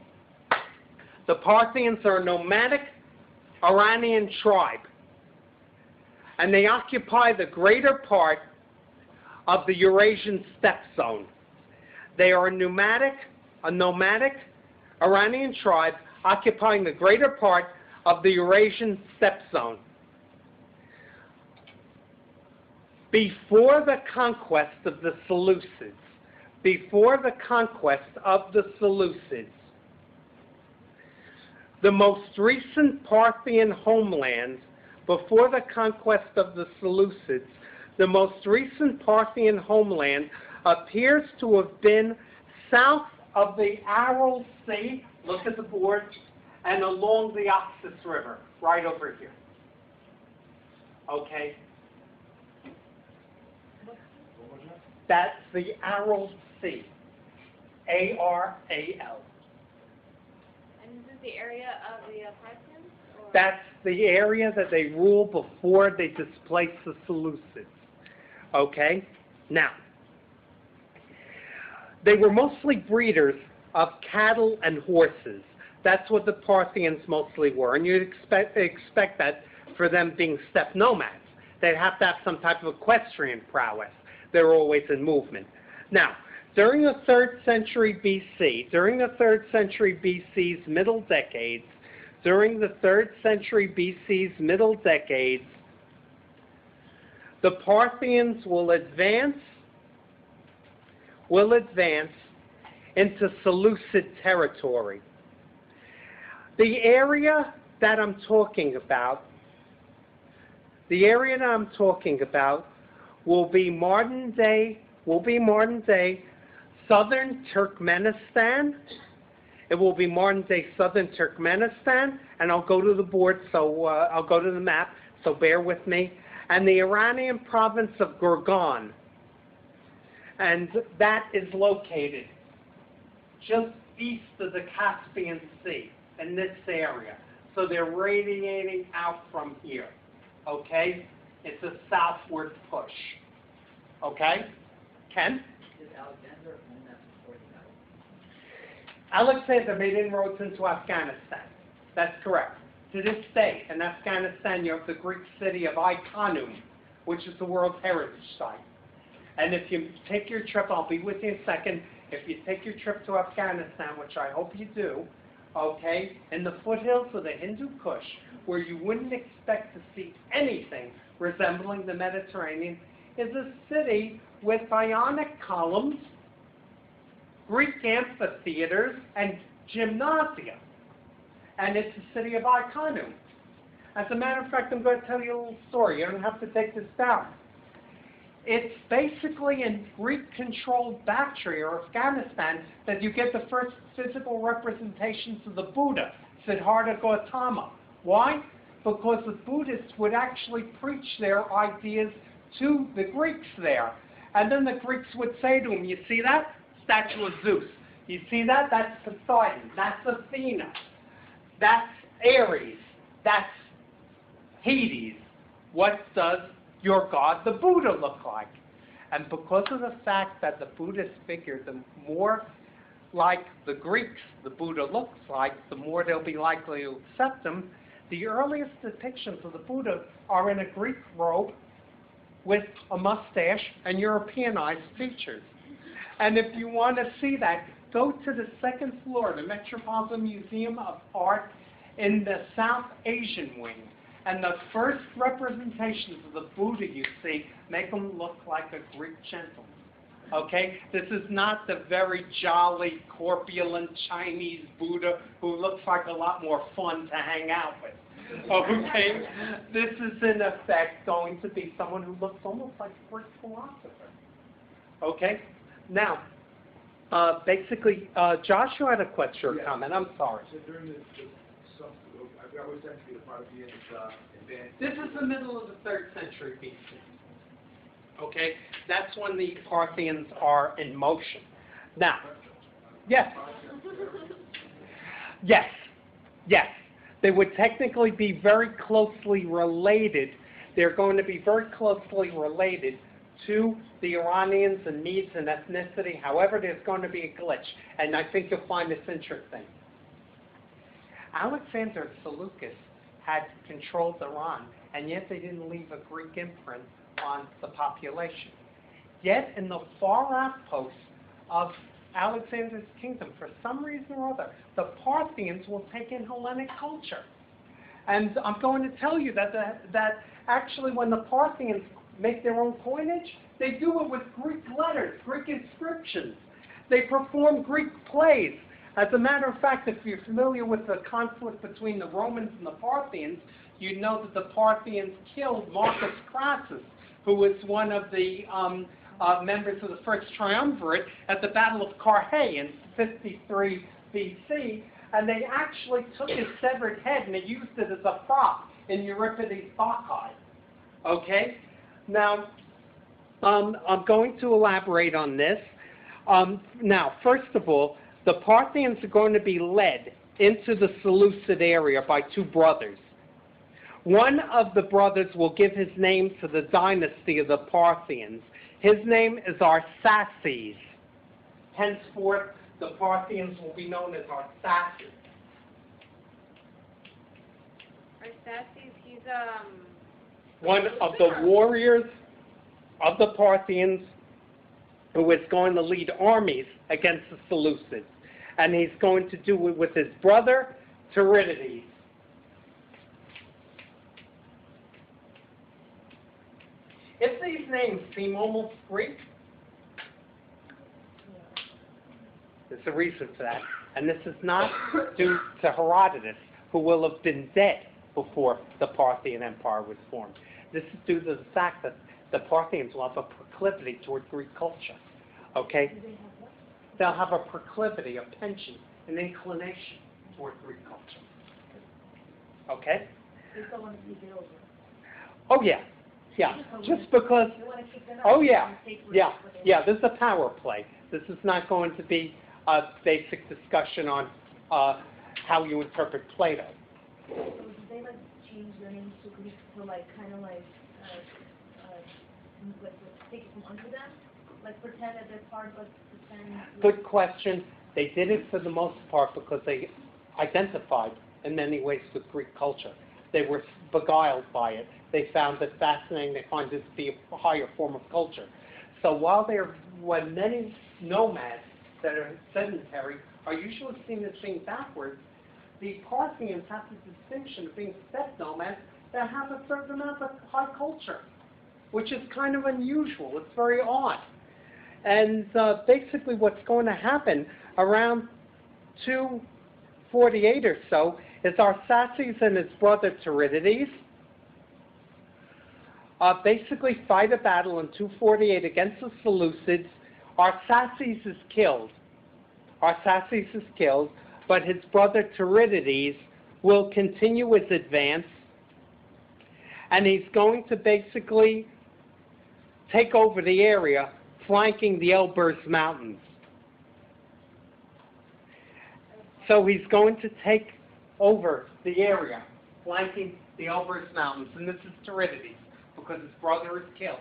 the Parthians are a nomadic Iranian tribe, and they occupy the greater part of the Eurasian steppe zone. They are a nomadic Iranian tribe occupying the greater part of the Eurasian steppe zone. Before the conquest of the Seleucids, the most recent Parthian homeland, before the conquest of the Seleucids, the most recent Parthian homeland appears to have been south of the Aral Sea, look at the board, and along the Oxus River, right over here. Okay? That's the Aral Sea. A-R-A-L. And this is the area of the Parthians? Or? That's the area that they rule before they displace the Seleucids. Okay? Now, they were mostly breeders of cattle and horses. That's what the Parthians mostly were, and you'd expect that for them being steppe nomads. They'd have to have some type of equestrian prowess. They're always in movement. Now, during the 3rd century BC's middle decades, the Parthians will advance into Seleucid territory. The area that I'm talking about will be modern day southern Turkmenistan. It will be modern day southern Turkmenistan, and I'll go to the board, so I'll go to the map, so bear with me. And the Iranian province of Gorgan, and that is located just east of the Caspian Sea in this area. So they're radiating out from here, okay? It's a southward push, okay? Ken? Did Alexander own that before he died? Alexander made inroads into Afghanistan. That's correct. To this day, in Afghanistan, you have the Greek city of Achaemenid, which is the World Heritage Site. And if you take your trip, I'll be with you in a second, if you take your trip to Afghanistan, which I hope you do, okay, in the foothills of the Hindu Kush, where you wouldn't expect to see anything resembling the Mediterranean, is a city with Ionic columns, Greek amphitheaters, and gymnasia. And it's the city of Achaemenid. As a matter of fact, I'm going to tell you a little story. You don't have to take this down. It's basically in Greek-controlled Bactria, or Afghanistan, that you get the first physical representations of the Buddha, Siddhartha Gautama. Why? Because the Buddhists would actually preach their ideas to the Greeks there. And then the Greeks would say to them, you see that? Statue of Zeus. You see that? That's Poseidon. That's Athena. That's Ares. That's Hades. What does your god, the Buddha, look like? And because of the fact that the Buddhists figured the more like the Greeks the Buddha looks like, the more they'll be likely to accept him, the earliest depictions of the Buddha are in a Greek robe with a mustache and Europeanized features. And if you want to see that, go to the 2nd floor, the Metropolitan Museum of Art in the South Asian wing. And the first representations of the Buddha you see make him look like a Greek gentleman. Okay? This is not the very jolly, corpulent Chinese Buddha who looks like a lot more fun to hang out with. Okay? This is, in effect, going to be someone who looks almost like a Greek philosopher. Okay? Now, basically, Joshua had a question or comment. I'm sorry. So during I was actually the Parthians advanced. This is the middle of the 3rd century BC. Okay? That's when the Parthians are in motion. Now, yes. Yes. Yes. They would technically be very closely related. They're going to be very closely related to the Iranians and Medes and ethnicity. However, there's going to be a glitch, and I think you'll find this interesting. Alexander Seleucus had controlled Iran, and yet they didn't leave a Greek imprint on the population. Yet in the far outposts of Alexander's kingdom, for some reason or other, the Parthians will take in Hellenic culture. And I'm going to tell you that actually when the Parthians make their own coinage, they do it with Greek letters, Greek inscriptions. They perform Greek plays. As a matter of fact, if you're familiar with the conflict between the Romans and the Parthians, you know that the Parthians killed Marcus Crassus, who was one of the members of the first triumvirate at the Battle of Carrhae in 53 BC, and they actually took his severed head and they used it as a prop in Euripides' Bacchae. Okay? Now, I'm going to elaborate on this. Now, first of all, the Parthians are going to be led into the Seleucid area by 2 brothers. One of the brothers will give his name to the dynasty of the Parthians. His name is Arsacid. Henceforth, the Parthians will be known as Arsacid. Arsacid, he's One of the warriors of the Parthians who is going to lead armies against the Seleucids. And he's going to do it with his brother, Tiridates. If these names seem almost Greek, there's a reason for that. And this is not due to Herodotus, who will have been dead before the Parthian Empire was formed. This is due to the fact that the Parthians will have a proclivity toward Greek culture. Okay? They'll have a proclivity, a penchant, an inclination toward Greek culture. Okay? Oh, yeah. Yeah. Just because... Oh, yeah. Yeah. Yeah, this is a power play. This is not going to be a basic discussion on how you interpret Plato. So did they like change their names to Greek to like kind of like take it from under them? Like pretend that they're part of pretend. Good question. They did it for the most part because they identified in many ways with Greek culture. They were beguiled by it. They found it fascinating. They find it to be a higher form of culture. So while there were many nomads that are sedentary are usually seen as being backwards, the Parthians have the distinction of being steppe nomads that have a certain amount of high culture, which is kind of unusual. It's very odd. And basically what's going to happen around 248 or so is Arsacid and his brother Tiridates basically fight a battle in 248 against the Seleucids. Arsacid is killed. Arsacid is killed, but his brother Tiridates will continue his advance, and he's going to basically take over the area flanking the Elburz Mountains. So he's going to take over the area flanking the Elburz Mountains, and this is Tiridates, because his brother is killed.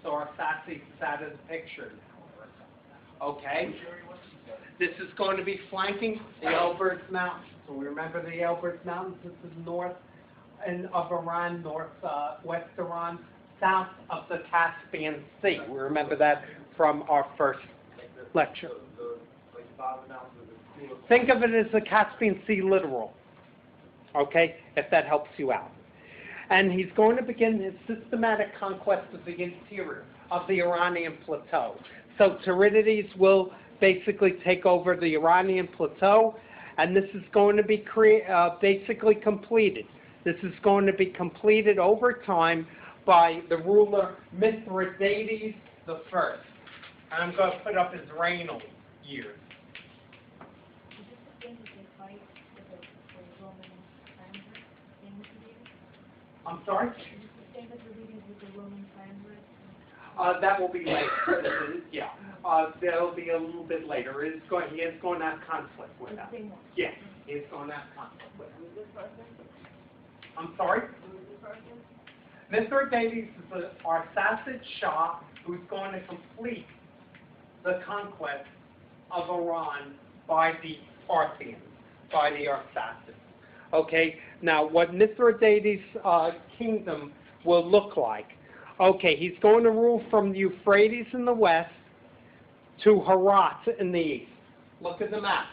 So Arsacid is out of the picture now. Okay? This is going to be flanking the Elburz Mountains. So we remember the Elburz Mountains. This is north of Iran, northwest Iran, south of the Caspian Sea. We remember that from our first lecture. Think of it as the Caspian Sea littoral, okay, if that helps you out. And he's going to begin his systematic conquest of the interior of the Iranian plateau. So Tiridates will basically take over the Iranian plateau, and this is going to be basically completed. This is going to be completed over time by the ruler Mithridates the First. And I'm going to put up his regnal years. Is this the thing that they fight with the Roman triumvirate? I'm sorry? Is this the same as the readings with the Roman triumvirate? That will be later. Yeah. That'll be a little bit later. He is going to have conflict with The them. same one? Yes, he is going to have conflict with them. I'm sorry? Mithridates is the Arsacid Shah who's going to complete the conquest of Iran by the Parthians, by the Arsacids. Okay, now what Mithridates' kingdom will look like. Okay, he's going to rule from the Euphrates in the west to Herat in the east. Look at the map.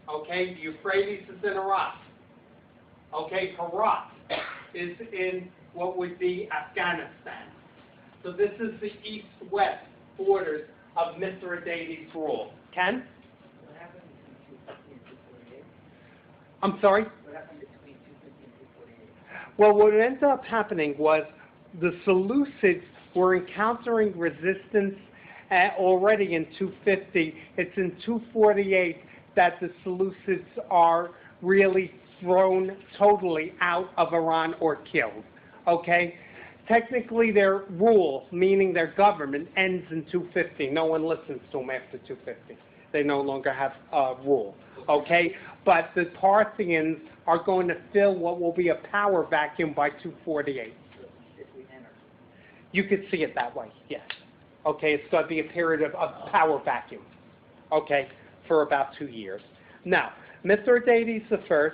Okay, the Euphrates is in Iraq. Okay, Herat is in what would be Afghanistan. So this is the east-west borders of Mithridates' rule. Ken? What happened between 250 and 248? I'm sorry? What happened between 250 and 248? Well, what ended up happening was the Seleucids were encountering resistance already in 250. It's in 248 that the Seleucids are really thrown totally out of Iran or killed. Okay? Technically, their rule, meaning their government, ends in 250. No one listens to them after 250. They no longer have rule. Okay? But the Parthians are going to fill what will be a power vacuum by 248. You could see it that way, yes. Okay, it's going to be a period of power vacuum. Okay, for about 2 years. Now, Mithridates I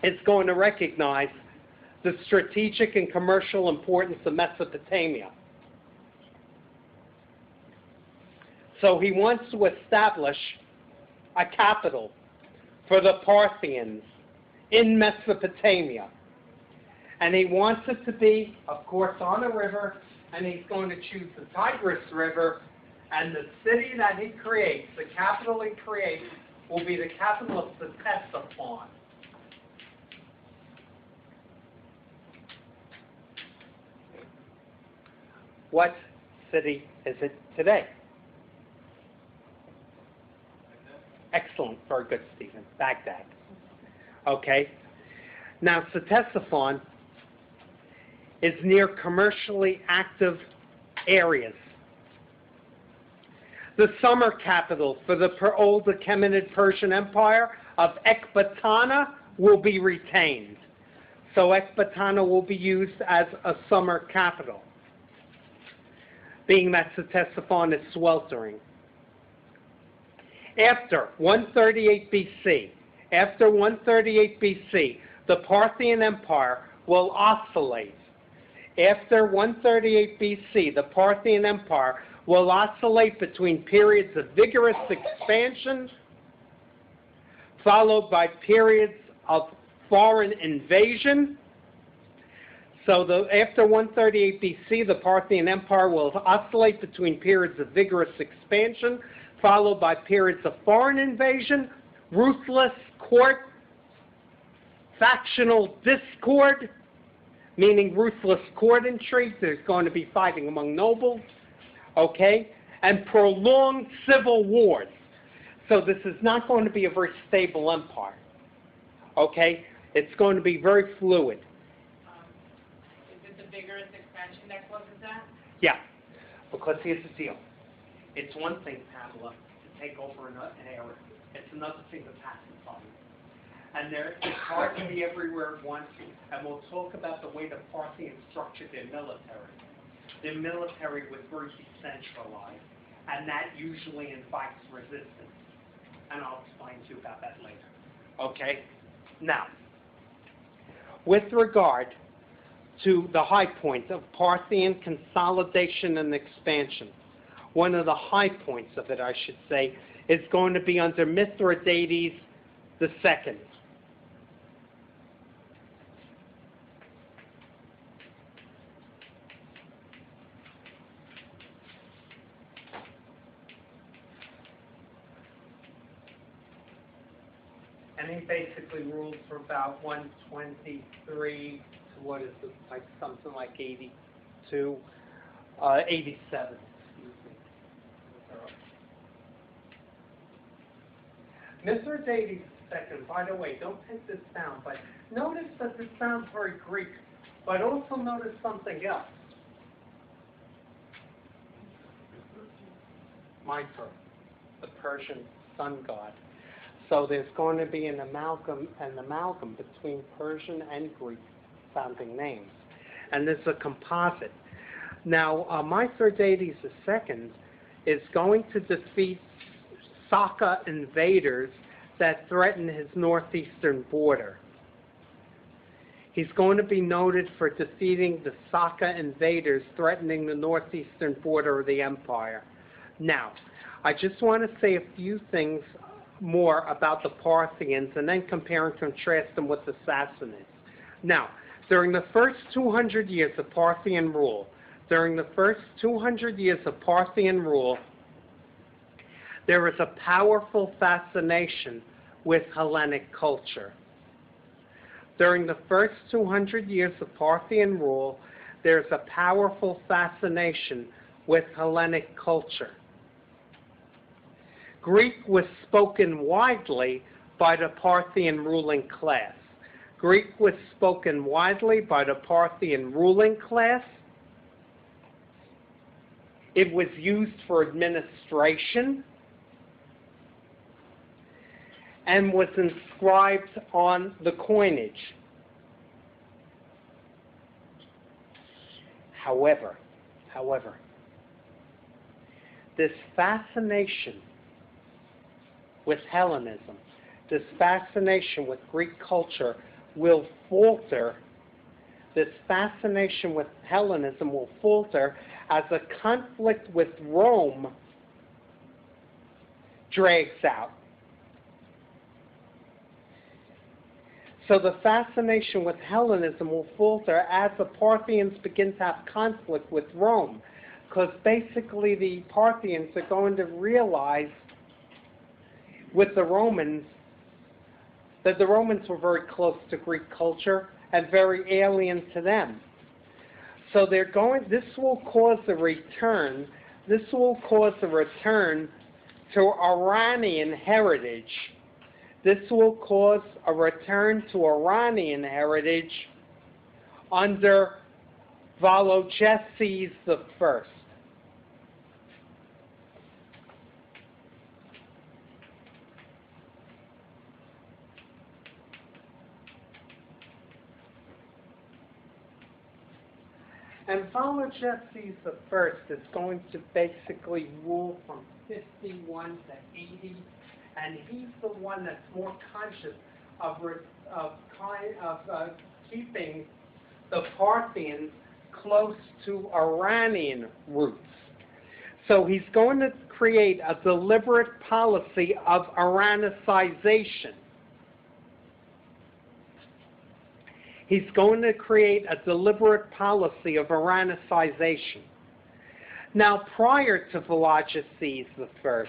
is going to recognize the strategic and commercial importance of Mesopotamia. So he wants to establish a capital for the Parthians in Mesopotamia. And he wants it to be, of course, on a river, and he's going to choose the Tigris River, and the city that he creates, the capital he creates, will be the capital of Ctesiphon. What city is it today? Excellent. Very good, Stephen. Baghdad. Okay. Now, Ctesiphon is near commercially active areas. The summer capital for the old Achaemenid Persian Empire of Ecbatana will be retained. So Ecbatana will be used as a summer capital, being that Ctesiphon is sweltering. After 138 BC, the Parthian Empire will oscillate. After 138 BC, the Parthian Empire will oscillate between periods of vigorous expansion followed by periods of foreign invasion. So after 138 BC, the Parthian Empire will oscillate between periods of vigorous expansion followed by periods of foreign invasion, ruthless court, factional discord, meaning ruthless court intrigue. There's going to be fighting among nobles, okay, and prolonged civil wars. So this is not going to be a very stable empire, okay? It's going to be very fluid. Is it the vigorous expansion that causes that? Yeah, because here's the deal. It's one thing, Pamela, to take over an area. It's another thing to pacify it. And it's hard to be everywhere at once, and we'll talk about the way the Parthians structured their military. Their military was very decentralized, and that usually invites resistance. And I'll explain to you about that later. Okay? Now, with regard to the high point of Parthian consolidation and expansion, one of the high points of it, I should say, is going to be under Mithridates II. And he basically ruled for about 123 to what is it, like something like 82, 87. Mithridates II, by the way, don't take this down, but notice that this sounds very Greek, but also notice something else. Mithra, the Persian sun god. So there's going to be an amalgam between Persian and Greek sounding names. And there's a composite. Now, Mithridates II is going to defeat Saka invaders that threaten his northeastern border. He's going to be noted for defeating the Saka invaders threatening the northeastern border of the empire. Now, I just want to say a few things more about the Parthians and then compare and contrast them with the Sassanids. Now, during the first 200 years of Parthian rule, there is a powerful fascination with Hellenic culture. During the first 200 years of Parthian rule, there's a powerful fascination with Hellenic culture. Greek was spoken widely by the Parthian ruling class. It was used for administration and was inscribed on the coinage. However, this fascination with Hellenism, this fascination with Greek culture will falter. This fascination with Hellenism will falter as a conflict with Rome drags out. So the fascination with Hellenism will falter as the Parthians begin to have conflict with Rome, because basically the Parthians are going to realize with the Romans that the Romans were very close to Greek culture and very alien to them. So this will cause a return to Iranian heritage. This will cause a return to Iranian heritage under Vologeses I. And Vologeses I is going to basically rule from 51 to 80, and he's the one that's more conscious of keeping the Parthians close to Iranian roots. So he's going to create a deliberate policy of Iranicization. He's going to create a deliberate policy of Iranicization. Now, prior to Vologeses I,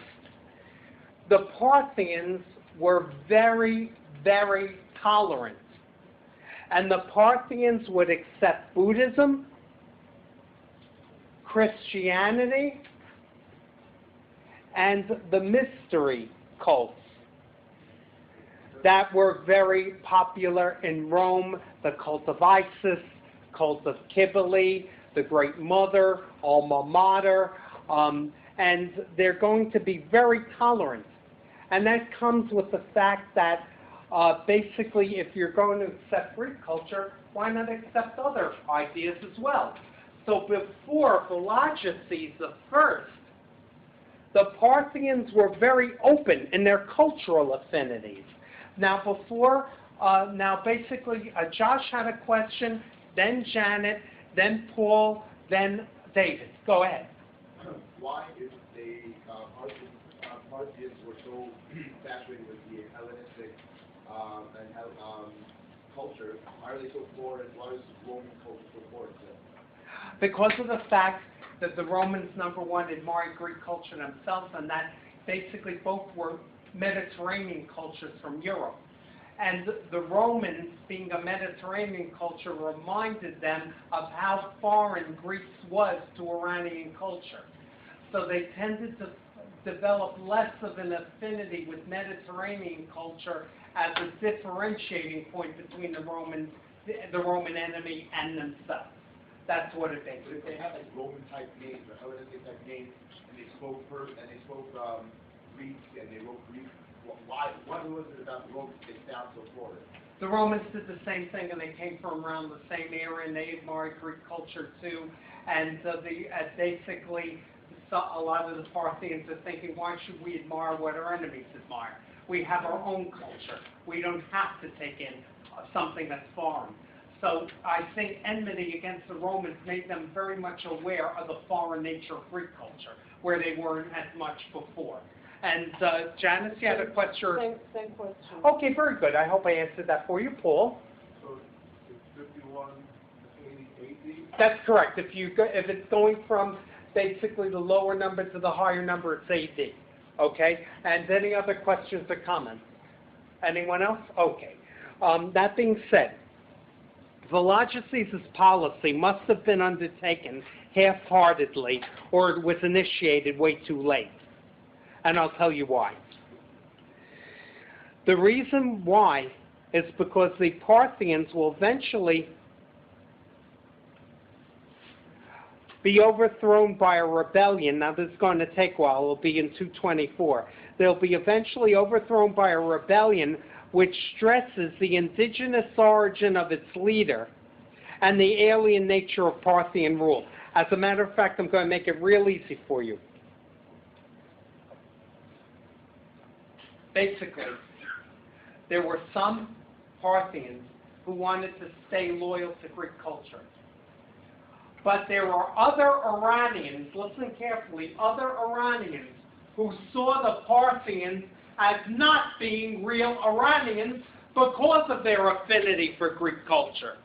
the Parthians were very, very tolerant. And the Parthians would accept Buddhism, Christianity, and the mystery cults that were very popular in Rome: the cult of Isis, cult of Cybele, the Great Mother, Alma Mater, and they're going to be very tolerant. And that comes with the fact that basically if you're going to accept Greek culture, why not accept other ideas as well? So before Vologeses I, the Parthians were very open in their cultural affinities. Now basically Josh had a question, then Janet, then Paul, then David. Go ahead. Why, if the Parthians were so saturated with the Hellenistic culture, why are they so foreign? Why is Roman culture so foreign to them? Because of the fact that the Romans, number one, admired Greek culture themselves, and that basically both were Mediterranean cultures from Europe. And the Romans, being a Mediterranean culture, reminded them of how foreign Greece was to Iranian culture. So they tended to develop less of an affinity with Mediterranean culture as a differentiating point between the Roman enemy and themselves. That's what it is. But if they had like Roman type names or Hellenistic type names, and they spoke Greek and they wrote Greek, why was it about the Romans they sound so foreign? The Romans did the same thing, and they came from around the same era, and they admired Greek culture too. And basically, a lot of the Parthians are thinking, why should we admire what our enemies admire? We have our own culture. We don't have to take in something that's foreign. So I think enmity against the Romans made them very much aware of the foreign nature of Greek culture, where they weren't as much before. And Janice, you had a question? Same question. Okay, very good. I hope I answered that for you. Paul? So it's 51 to 80 AD? That's correct. If it's going from basically the lower number to the higher number, it's AD. Okay? And any other questions or comments? Anyone else? Okay. That being said, Vologeses' policy must have been undertaken half-heartedly, or it was initiated way too late. And I'll tell you why. The reason why is because the Parthians will eventually be overthrown by a rebellion. Now, this is going to take a while. It'll be in 224. They'll be eventually overthrown by a rebellion which stresses the indigenous origin of its leader and the alien nature of Parthian rule. As a matter of fact, I'm going to make it real easy for you. basically, there were some Parthians who wanted to stay loyal to Greek culture. But there were other Iranians, listen carefully, other Iranians who saw the Parthians as not being real Iranians because of their affinity for Greek culture.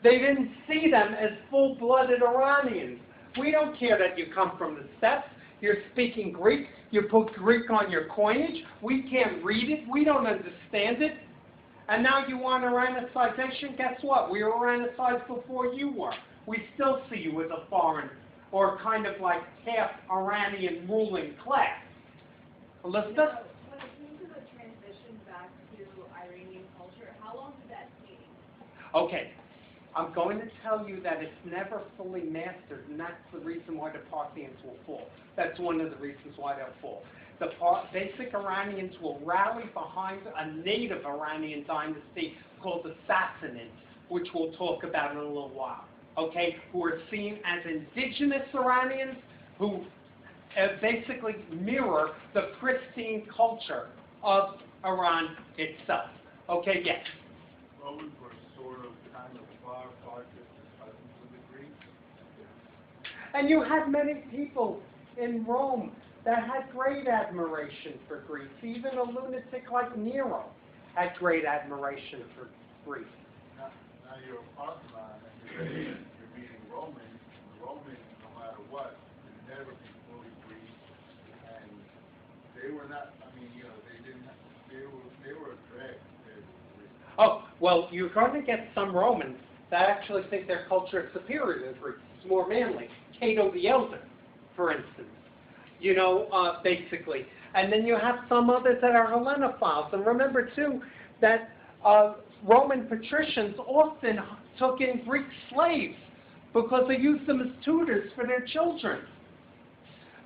They didn't see them as full-blooded Iranians. We don't care that you come from the steppes. You're speaking Greek. You put Greek on your coinage. We can't read it. We don't understand it. And now you want Iranicization? Guess what? We were Iranicized before you were. We still see you as a foreign or kind of like half Iranian ruling class. Elizabeth? When it came to the transition back to Iranian culture, how long did that take? Okay. I'm going to tell you that it's never fully mastered, and that's the reason why the Parthians will fall. That's one of the reasons why they'll fall. The basic Iranians will rally behind a native Iranian dynasty called the Sassanids, which we'll talk about in a little while, okay, who are seen as indigenous Iranians who basically mirror the pristine culture of Iran itself. Okay, yes? Romans were sort of kind of far distant cousins of the Greeks. And you had many people in Rome that had great admiration for Greece. Even a lunatic like Nero had great admiration for Greece. Now you're a Parthian and you're meeting Romans. Romans, no matter what, would never be fully Greek. And they were not, I mean, you know, they were a drag. Oh, well, you're going to get some Romans that actually think their culture is superior to Greece. It's more manly. Cato the Elder, for instance. You know, basically. And then you have some others that are Hellenophiles. And remember, too, that Roman patricians often took in Greek slaves because they used them as tutors for their children.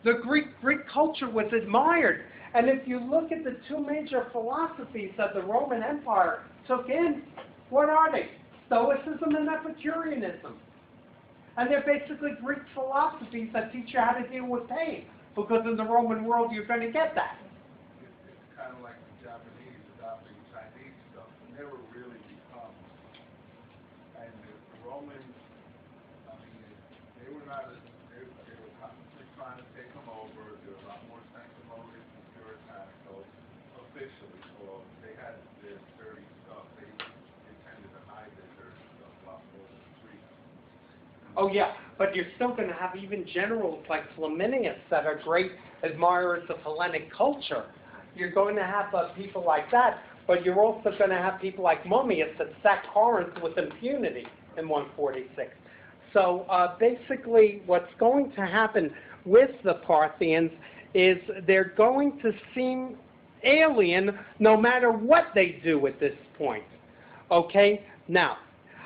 The Greek culture was admired. And if you look at the two major philosophies that the Roman Empire took in, what are they? Stoicism and Epicureanism. And they're basically Greek philosophies that teach you how to deal with pain. Because in the Roman world, you're going to get that. It's kind of like the Japanese adopting Chinese stuff. It never really become. And the Romans, I mean, they were not, they were constantly trying to take them over. They were a lot more sanctimonious and puritanical officially. So they had their dirty stuff. They tended to hide their dirty stuff a lot more than the Greeks. Oh, yeah, but you're still going to have even generals like Flaminius that are great admirers of Hellenic culture. You're going to have people like that, but you're also going to have people like Mummius that sacked Corinth with impunity in 146. So basically what's going to happen with the Parthians is they're going to seem alien no matter what they do at this point. Okay? Now,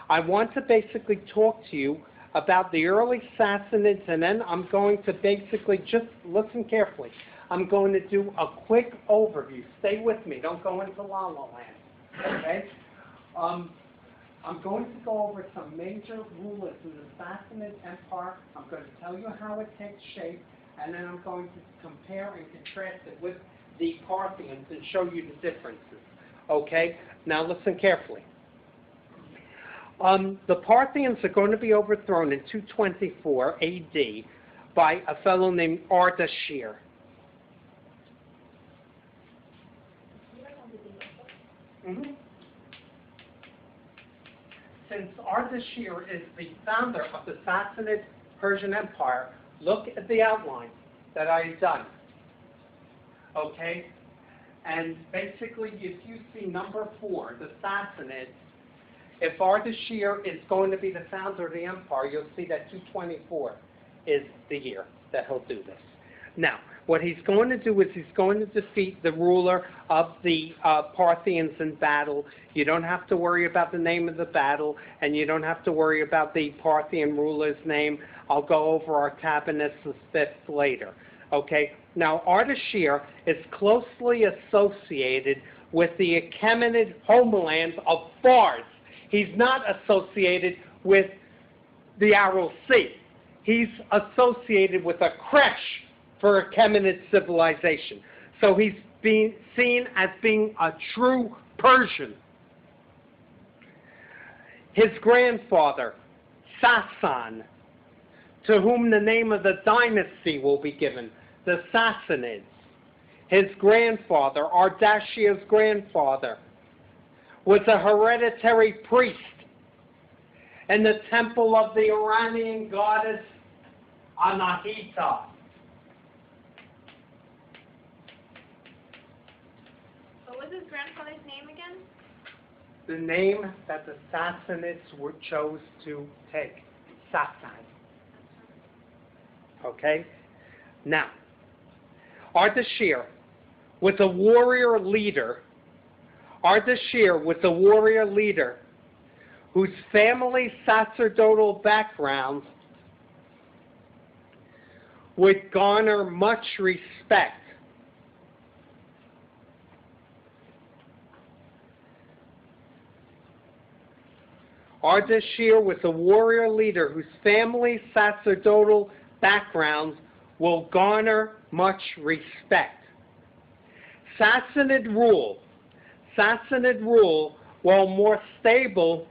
I want to basically talk to you about the early Sassanids, and then I'm going to basically just listen carefully. I'm going to do a quick overview. Stay with me. Don't go into La La Land. Okay? I'm going to go over some major rulers in the Sassanid Empire. I'm going to tell you how it takes shape, and then I'm going to compare and contrast it with the Parthians and show you the differences. Okay? Now listen carefully. The Parthians are going to be overthrown in 224 AD by a fellow named Ardashir. Since Ardashir is the founder of the Sassanid Persian Empire, look at the outline that I've done. Okay? And basically, if you see number 4, the Sassanids, if Ardashir is going to be the founder of the empire, you'll see that 224 is the year that he'll do this. Now, what he's going to do is he's going to defeat the ruler of the Parthians in battle. You don't have to worry about the name of the battle, and you don't have to worry about the Parthian ruler's name. I'll go over Achaemenid the 5th later. Okay? Now, Ardashir is closely associated with the Achaemenid homeland of Fars. He's not associated with the Aral Sea. He's associated with a creche for Achaemenid civilization. So he's seen as being a true Persian. His grandfather, Sassan, to whom the name of the dynasty will be given, the Sassanids. His grandfather, Ardashia's grandfather, was a hereditary priest in the temple of the Iranian goddess Anahita. What was his grandfather's name again? The name that the Sassanids chose to take, Sassan. Okay? Now, Ardashir was a warrior leader. Ardashir was a warrior leader whose family sacerdotal background would garner much respect. Ardashir was a warrior leader whose family sacerdotal background will garner much respect. Sassanid rule, while more stable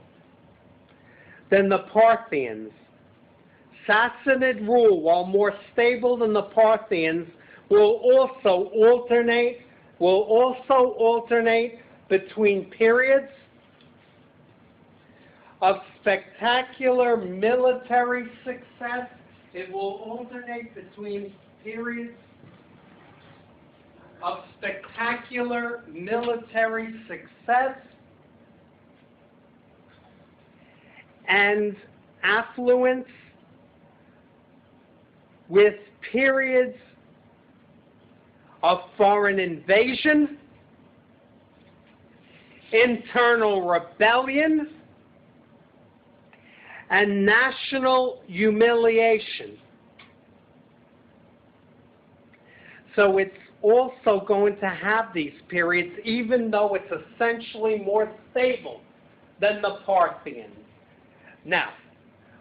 than the Parthians. Sassanid rule, while more stable than the Parthians, will also alternate between periods of spectacular military success. It will alternate between periods of spectacular military success and affluence with periods of foreign invasion, internal rebellion, and national humiliation. So it's also going to have these periods, even though it's essentially more stable than the Parthians. Now,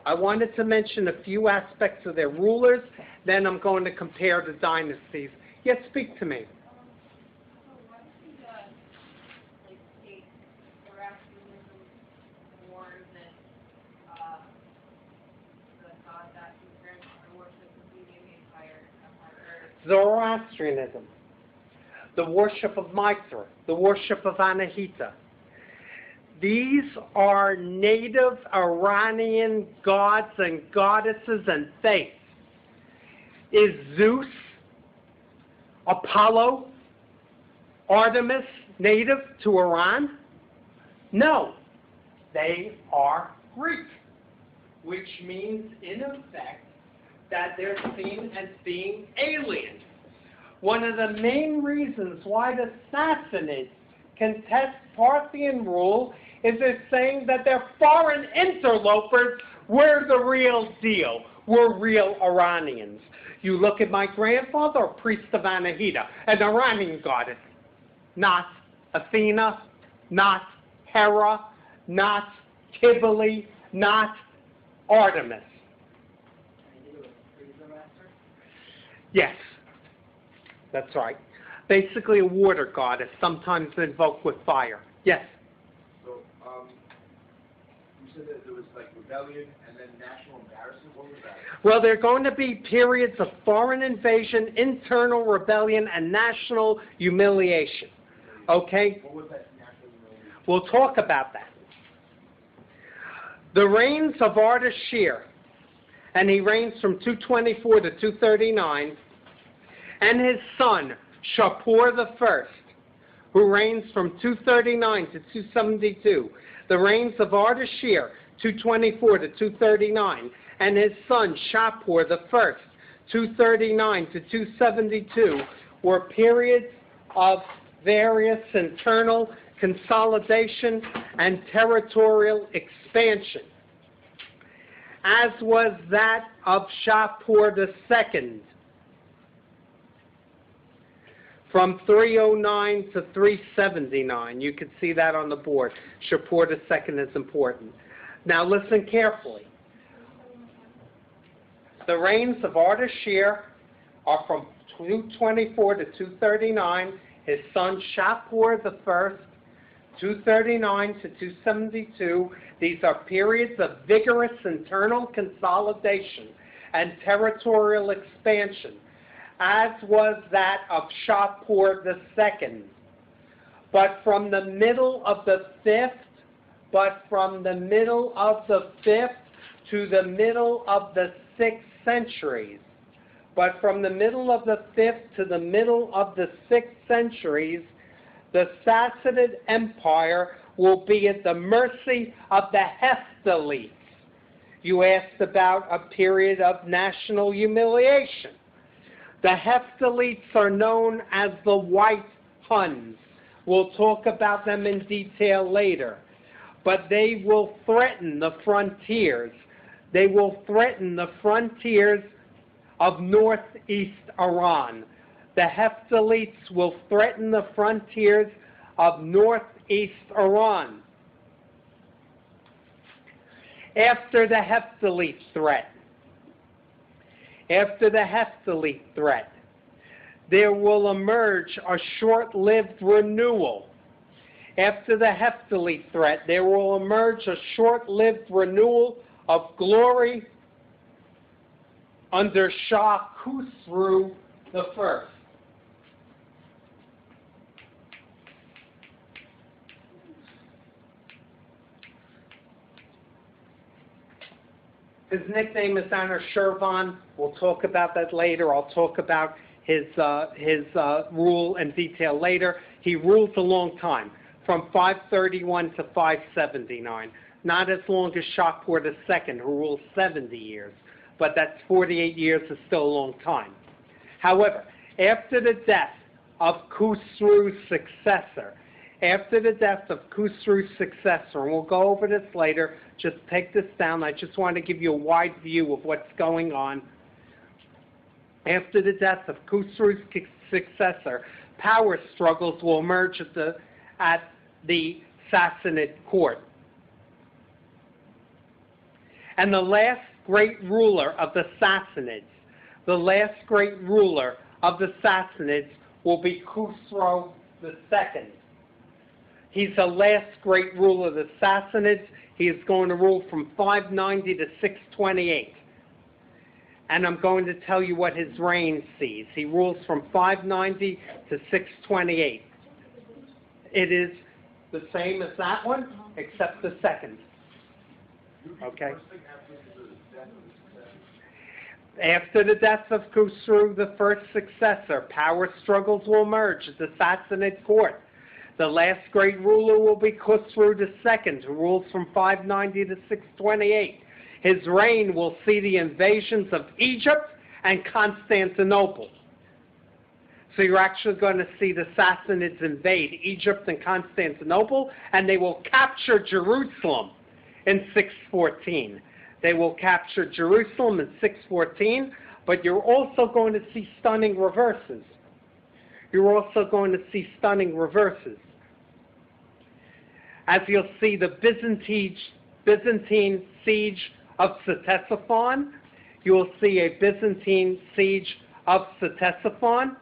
I wanted to mention a few aspects of their rulers, then I'm going to compare the dynasties. Yes, speak to me. What is the state Zoroastrianism more than the god that his grandfather worshipped in the Empire? Zoroastrianism, the worship of Mithra, the worship of Anahita. These are native Iranian gods and goddesses and faiths. Is Zeus, Apollo, Artemis native to Iran? No. They are Greek, which means, in effect, that they're seen as being alien. One of the main reasons why the Sassanids contest Parthian rule is they're saying that they're foreign interlopers. We're the real deal. We're real Iranians. You look at my grandfather, a priest of Anahita, an Iranian goddess, not Athena, not Hera, not Cybele, not Artemis. Yes, that's right. Basically a water goddess, sometimes invoked with fire. Yes? So, you said that there was like rebellion and then national embarrassment. What was that? Well, there are going to be periods of foreign invasion, internal rebellion, and national humiliation. Okay? What was that national humiliation? We'll talk about that. The reigns of Ardashir, and he reigns from 224 to 239, and his son, Shapur I, who reigns from 239 to 272. The reigns of Ardashir, 224 to 239, and his son, Shapur I, 239 to 272, were periods of various internal consolidation and territorial expansion, as was that of Shapur II, from 309 to 379. You can see that on the board. Shapur II is important. Now listen carefully. The reigns of Ardashir are from 224 to 239. his son Shapur I, 239 to 272. These are periods of vigorous internal consolidation and territorial expansion, as was that of Shapur II. But from the middle of the 5th to the middle of the 6th centuries, but from the middle of the 5th to the middle of the 6th centuries, the Sassanid Empire will be at the mercy of the Hephthalites. You asked about a period of national humiliation. The Hephthalites are known as the White Huns. We'll talk about them in detail later. But they will threaten the frontiers. They will threaten the frontiers of northeast Iran. The Hephthalites will threaten the frontiers of northeast Iran. After the Hephthalite threat, there will emerge a short-lived renewal. After the Hephthalite threat, there will emerge a short-lived renewal of glory under Shah Khusru I. His nickname is Anushirvan. We'll talk about that later. I'll talk about his rule in detail later. He ruled a long time, from 531 to 579. Not as long as Shapur II, who ruled 70 years, but that's 48 years is still a long time. However, after the death of Khusru's successor, and we'll go over this later, just take this down. I just want to give you a wide view of what's going on. After the death of Khusru's successor, power struggles will emerge at the Sassanid court. And the last great ruler of the Sassanids, will be Khusro II. He's the last great ruler of the Sassanids. He is going to rule from 590 to 628. And I'm going to tell you what his reign sees. He rules from 590 to 628. It is the same as that one, except the second. Okay? After the death of Khusru, the first successor, power struggles will emerge at the Sassanid court. The last great ruler will be Khusru II, who rules from 590 to 628. His reign will see the invasions of Egypt and Constantinople. So you're actually going to see the Sassanids invade Egypt and Constantinople, and they will capture Jerusalem in 614. They will capture Jerusalem in 614, but you're also going to see stunning reverses. As you'll see, the Byzantine siege of Ctesiphon. You will see a Byzantine siege of Ctesiphon.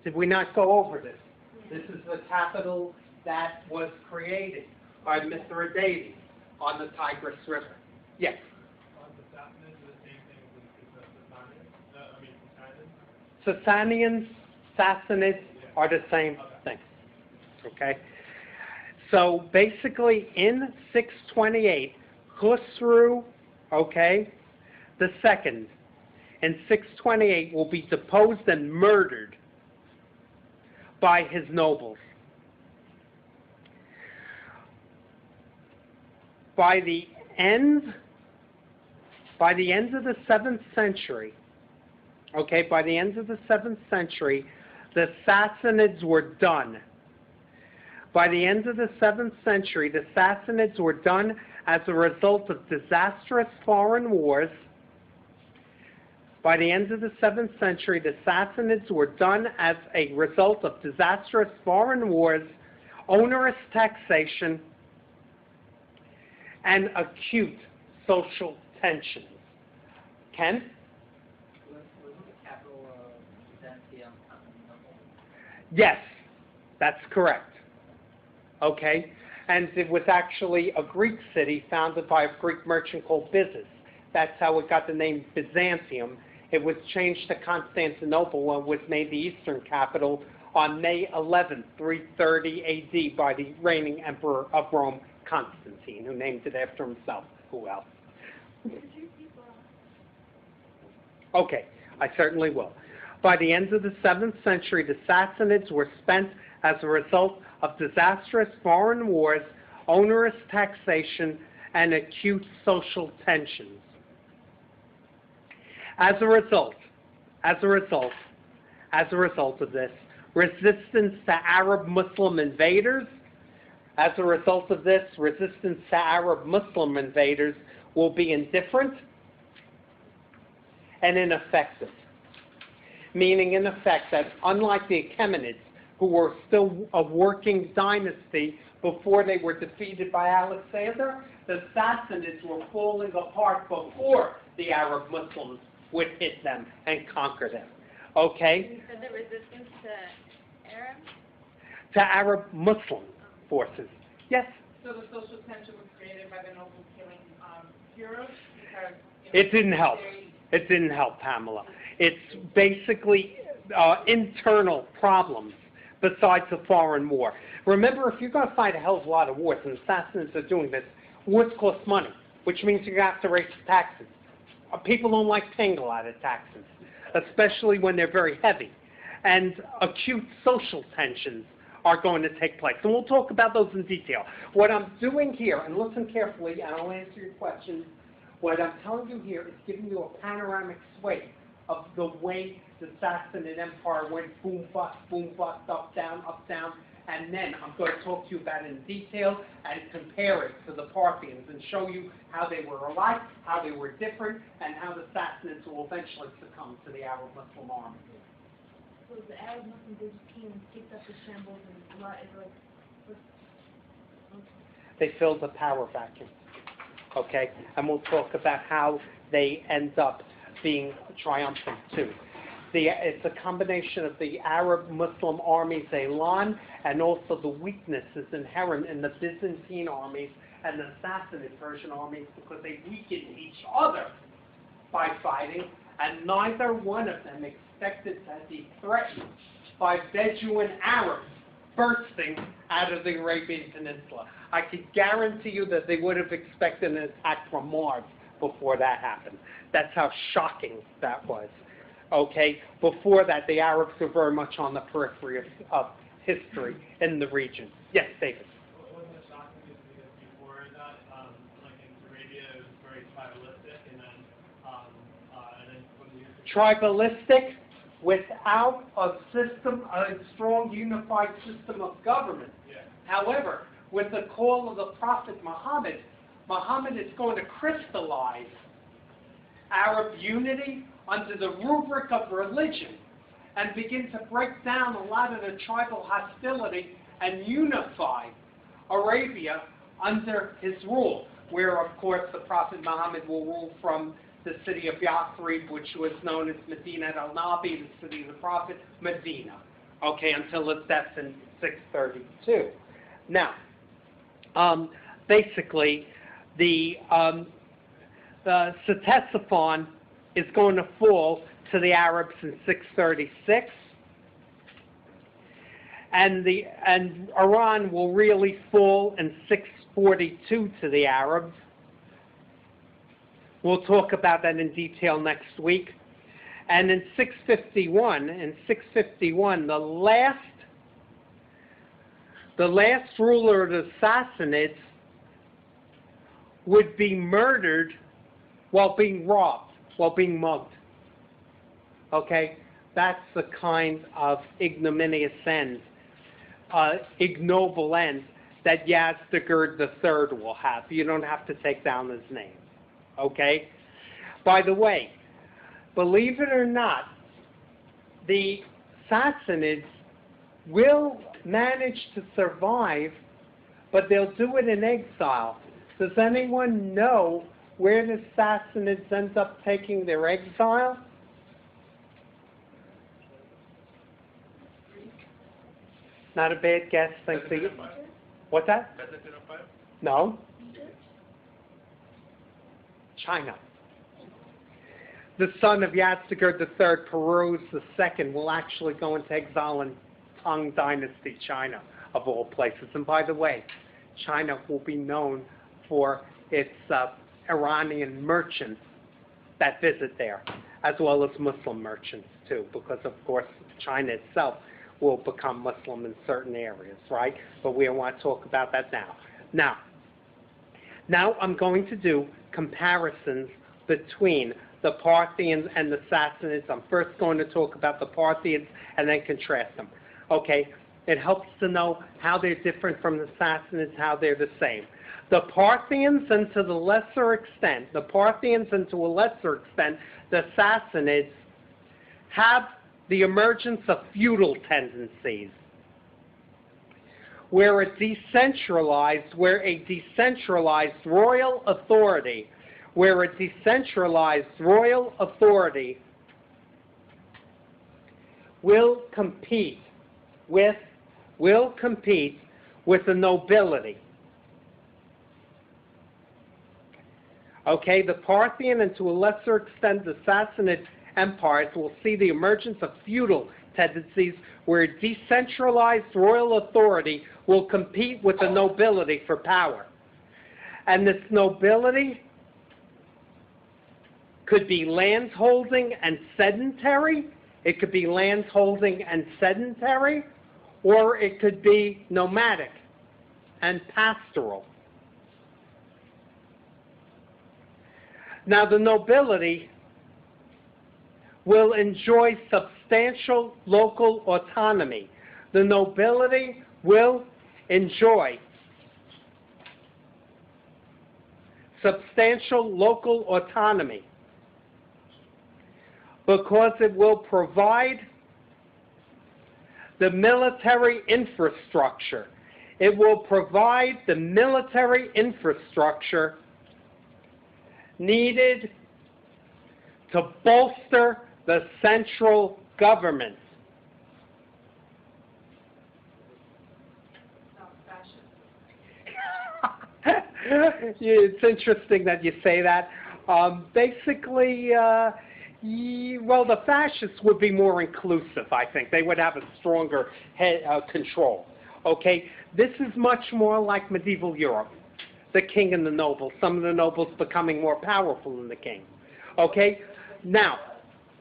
Did we not go over this? This is the capital that was created by Mithridates on the Tigris River. Yes? The Sassanids the same thing with the Sassanids? Sassanians, Sassanids are the same thing. Okay? So basically in 628, Khusru, the second, in 628 will be deposed and murdered by his nobles. By the end of the 7th century, the Sassanids were done. By the end of the 7th century, the Sassanids were done as a result of disastrous foreign wars. By the end of the 7th century, the Sassanids were done as a result of disastrous foreign wars, onerous taxation, and acute social tensions. Ken? Was the capital Yes, that's correct. Okay? And it was actually a Greek city founded by a Greek merchant called Byzas. That's how it got the name Byzantium. It was changed to Constantinople and was made the eastern capital on May 11, 330 AD by the reigning emperor of Rome, Constantine, who named it after himself. Who else? Okay, I certainly will. By the end of the 7th century, the Sassanids were spent as a result of disastrous foreign wars, onerous taxation, and acute social tensions. As a result of this, resistance to Arab Muslim invaders, will be indifferent and ineffective. Meaning, in effect, that unlike the Achaemenids, who were still a working dynasty before they were defeated by Alexander, the Sassanids were falling apart before the Arab Muslims would hit them and conquer them. Okay? You said the resistance to Arabs? To Arab Muslim forces. Yes? So the social tension was created by the nobles killing heroes? Because, It didn't help. It didn't help, Pamela. It's basically internal problems besides the foreign war. Remember, if you're going to fight a hell of a lot of wars, and the Sassanids are doing this, wars cost money, which means you have to raise taxes. People don't like paying a lot of taxes, especially when they're very heavy. And acute social tensions are going to take place. And we'll talk about those in detail. What I'm doing here, and listen carefully, and I'll answer your questions, what I'm telling you here is giving you a panoramic sway of the way the Sassanid Empire went boom, bust, up, down, and then I'm going to talk to you about it in detail and compare it to the Parthians and show you how they were alike, how they were different, and how the Sassanids will eventually succumb to the Arab Muslim army. So the Arab Muslims, they just came and kicked up the shambles and a lot is like, They filled the power vacuum. Okay? And we'll talk about how they end up being triumphant too. It's a combination of the Arab Muslim armies, Elan, and also the weaknesses inherent in the Byzantine armies and the Sassanid Persian armies because they weakened each other by fighting, and neither one of them expected to be threatened by Bedouin Arabs bursting out of the Arabian Peninsula. I could guarantee you that they would have expected an attack from Mars before that happened. That's how shocking that was. Okay? Before that, the Arabs were very much on the periphery of history in the region. Yes, David? Wasn't it shocking because before that, like in Arabia, it was very tribalistic, and then when the Tribalistic without a system, a strong unified system of government. Yeah. However, with the call of the Prophet Muhammad, Muhammad is going to crystallize Arab unity under the rubric of religion and begin to break down a lot of the tribal hostility and unify Arabia under his rule, where, of course, the Prophet Muhammad will rule from the city of Yathrib, which was known as Medina al-Nabi, the city of the Prophet, Medina, okay, until its death in 632. Now, basically, the Ctesiphon is going to fall to the Arabs in 636, and Iran will really fall in 642 to the Arabs. We'll talk about that in detail next week. And in 651, the last ruler of the Sassanids would be murdered while being robbed, while being mugged. Okay? That's the kind of ignominious end, ignoble end that Yazdegerd III will have. You don't have to take down his name. Okay? By the way, believe it or not, the Sassanids will manage to survive, but they'll do it in exile. Does anyone know where the Sassanids end up taking their exile? Not a bad guess. Thanks. Byzantine Empire? What's that? Byzantine Empire? No. China. The son of Yazdegerd III, Peruz II, will actually go into exile in Tang Dynasty, China, of all places. And by the way, China will be known for its Iranian merchants that visit there, as well as Muslim merchants too, because of course China itself will become Muslim in certain areas, right? But we don't want to talk about that now. Now I'm going to do comparisons between the Parthians and the Sassanids. I'm first going to talk about the Parthians and then contrast them. Okay, it helps to know how they're different from the Sassanids, how they're the same. The Parthians, and to a lesser extent, the Sassanids, have the emergence of feudal tendencies, where a decentralized royal authority will compete with the nobility. Okay, the Parthian and to a lesser extent the Sassanid empires will see the emergence of feudal tendencies where a decentralized royal authority will compete with the nobility for power. And this nobility could be landholding and sedentary. It could be landholding and sedentary, or it could be nomadic and pastoral. Now, the nobility will enjoy substantial local autonomy. The nobility will enjoy substantial local autonomy because it will provide the military infrastructure. It will provide the military infrastructure needed to bolster the central government. It's interesting that you say that. Basically, well, the fascists would be more inclusive, I think. They would have a stronger control. Okay? This is much more like medieval Europe, the king and the nobles, some of the nobles becoming more powerful than the king. Okay? Now,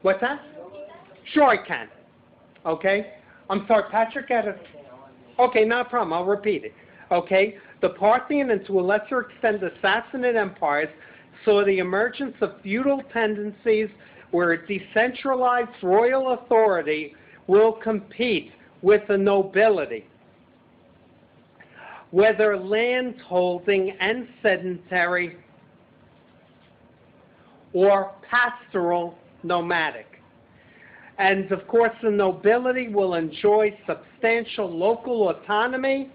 what's that? Sure I can. Okay? I'm sorry, Patrick had a... Okay, no problem. I'll repeat it. Okay? The Parthian and to a lesser extent the Sassanid empires saw the emergence of feudal tendencies where a decentralized royal authority will compete with the nobility, whether landholding and sedentary or pastoral nomadic. And of course the nobility will enjoy substantial local autonomy.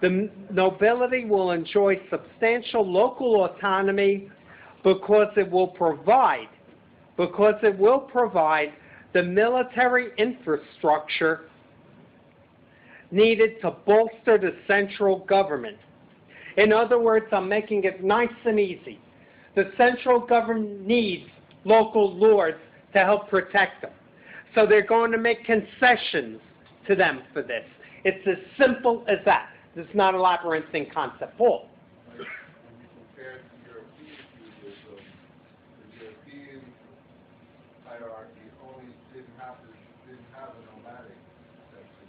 The nobility will enjoy substantial local autonomy because it will provide the military infrastructure needed to bolster the central government. In other words, I'm making it nice and easy. The central government needs local lords to help protect them. So they're going to make concessions to them for this. It's as simple as that. This is not a labyrinthine concept. Paul? When you compare to European feudalism, the European hierarchy only didn't have a nomadic section.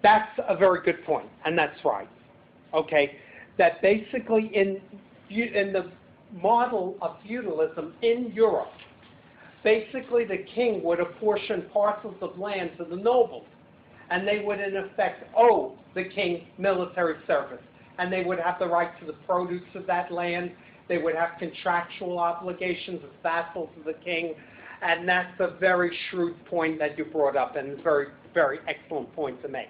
That's a very good point, and that's right. Okay, that basically in the model of feudalism in Europe, basically the king would apportion parcels of land to the nobles, and they would in effect owe the king military service, and they would have the right to the produce of that land. They would have contractual obligations as vassals of the king, and that's a very shrewd point that you brought up, and it's a very, very excellent point to make.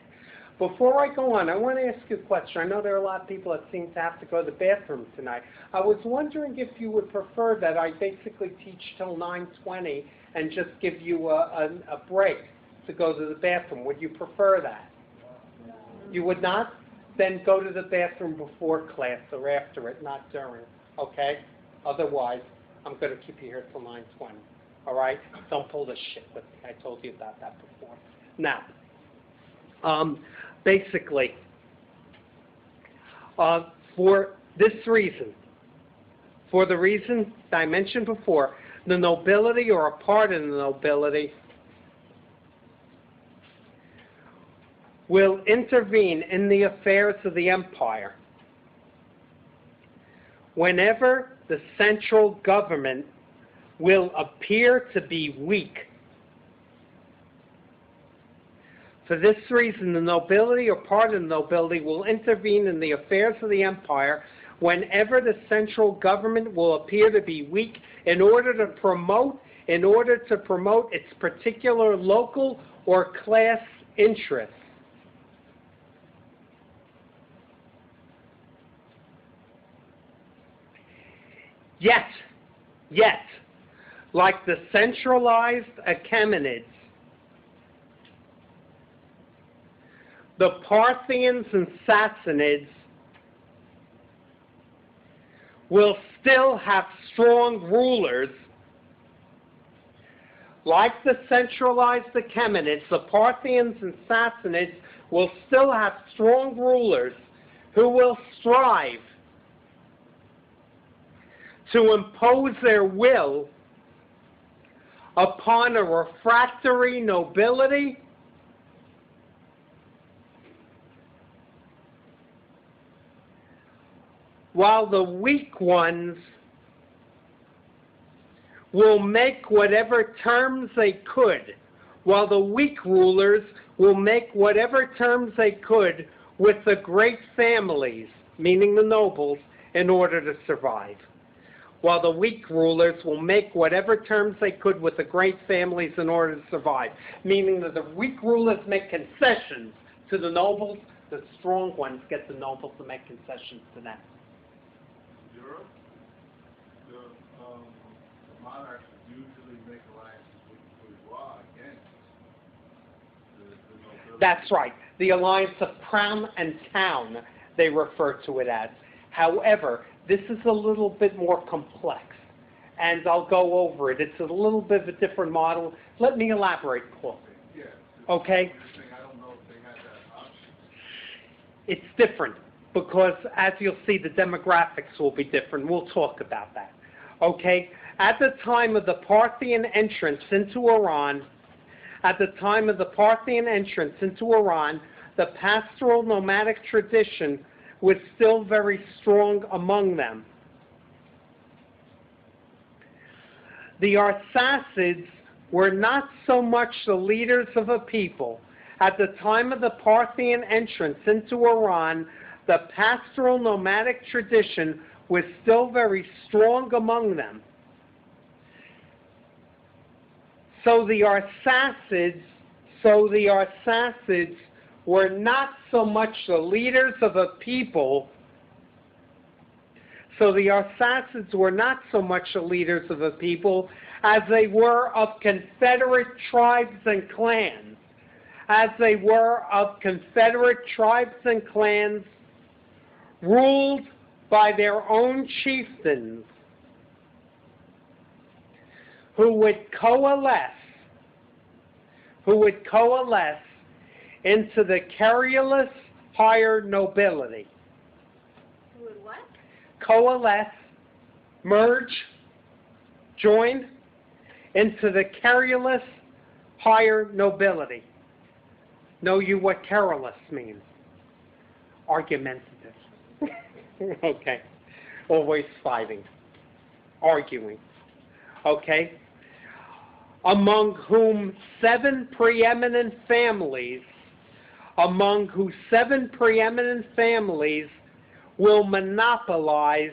Before I go on, I want to ask you a question. I know there are a lot of people that seem to have to go to the bathroom tonight. I was wondering if you would prefer that I basically teach till 9:20 and just give you a break to go to the bathroom. Would you prefer that? You would not? Then go to the bathroom before class or after it, not during, okay? Otherwise, I'm going to keep you here till 9:20, all right? Don't pull this shit with me. I told you about that before. Now, basically, for this reason, for the reason that I mentioned before, the nobility or a part of the nobility will intervene in the affairs of the empire whenever the central government will appear to be weak. For this reason, the nobility or part of the nobility will intervene in the affairs of the empire whenever the central government will appear to be weak in order to promote its particular local or class interests. Yet, like the centralized Achaemenids, the Parthians and Sassanids will still have strong rulers. Like the centralized Achaemenids, the Parthians and Sassanids will still have strong rulers who will strive to impose their will upon a refractory nobility while the weak ones will make whatever terms they could, while the weak rulers will make whatever terms they could with the great families, meaning the nobles, in order to survive. While the weak rulers will make whatever terms they could with the great families in order to survive, meaning that the weak rulers make concessions to the nobles, the strong ones get the nobles to make concessions to them. Europe, the monarchs usually make alliances with bourgeois against the nobility. That's right. The alliance of crown and town, they refer to it as. However, this is a little bit more complex, and I'll go over it. It's a little bit of a different model. Let me elaborate, Paul. Yeah. Okay? I don't know if they had that option. It's different because, as you'll see, the demographics will be different. We'll talk about that. Okay? At the time of the Parthian entrance into Iran, the pastoral nomadic tradition was still very strong among them. The Arsacids were not so much the leaders of a people. At the time of the Parthian entrance into Iran, the pastoral nomadic tradition was still very strong among them. So the Arsacids were not so much the leaders of a people. So the Arsacids were not so much the leaders of a people as they were of confederate tribes and clans. Ruled by their own chieftains who would coalesce into the querulous higher nobility. Who would what? Coalesce, merge, join into the querulous higher nobility. Know you what querulous means? Argumentative. Okay. Always fighting. Arguing. Okay. Among whom seven preeminent families will monopolize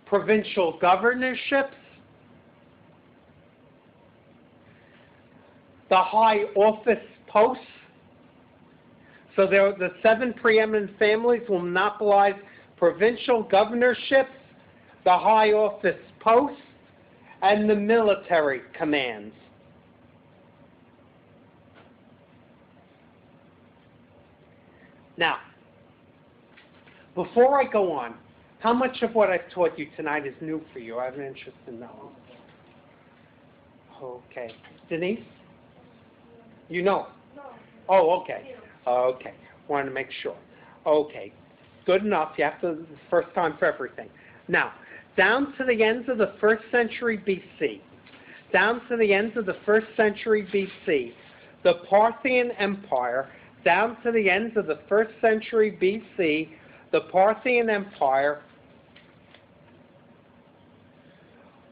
provincial governorships, the high office posts. So the seven preeminent families will monopolize provincial governorships, the high office posts, and the military commands. Now, before I go on, how much of what I've taught you tonight is new for you? I have an interest in knowing. Okay. Denise? You know? No. Oh, okay. Okay. Wanted to make sure. Okay. Good enough. You have to, first time for everything. Now, down to the ends of the 1st century BC, down to the ends of the 1st century BC, the Parthian Empire, down to the ends of the 1st century BC, the Parthian Empire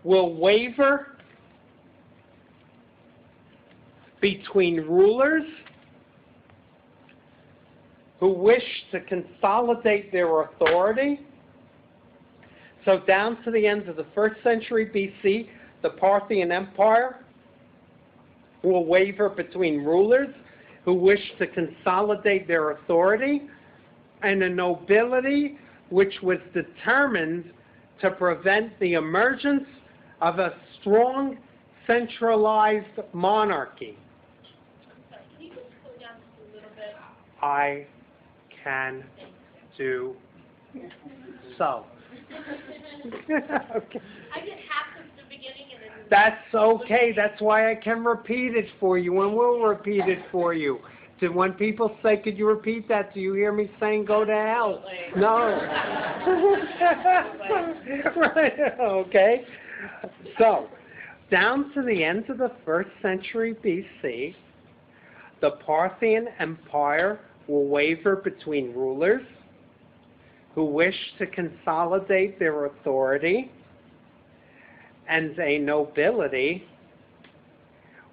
will waver between rulers who wish to consolidate their authority. So down to the ends of the 1st century BC, the Parthian Empire will waver between rulers who wish to consolidate their authority and a nobility which was determined to prevent the emergence of a strong centralized monarchy. Sorry, can you just slow down just a little bit? I can do so. Okay. I did half of the beginning and then... That's okay. That's why I can repeat it for you, and will repeat it for you. So when people say, could you repeat that, do you hear me saying go to hell? No. Right, okay. So, down to the end of the 1st century BC, the Parthian Empire will waver between rulers who wish to consolidate their authority and a nobility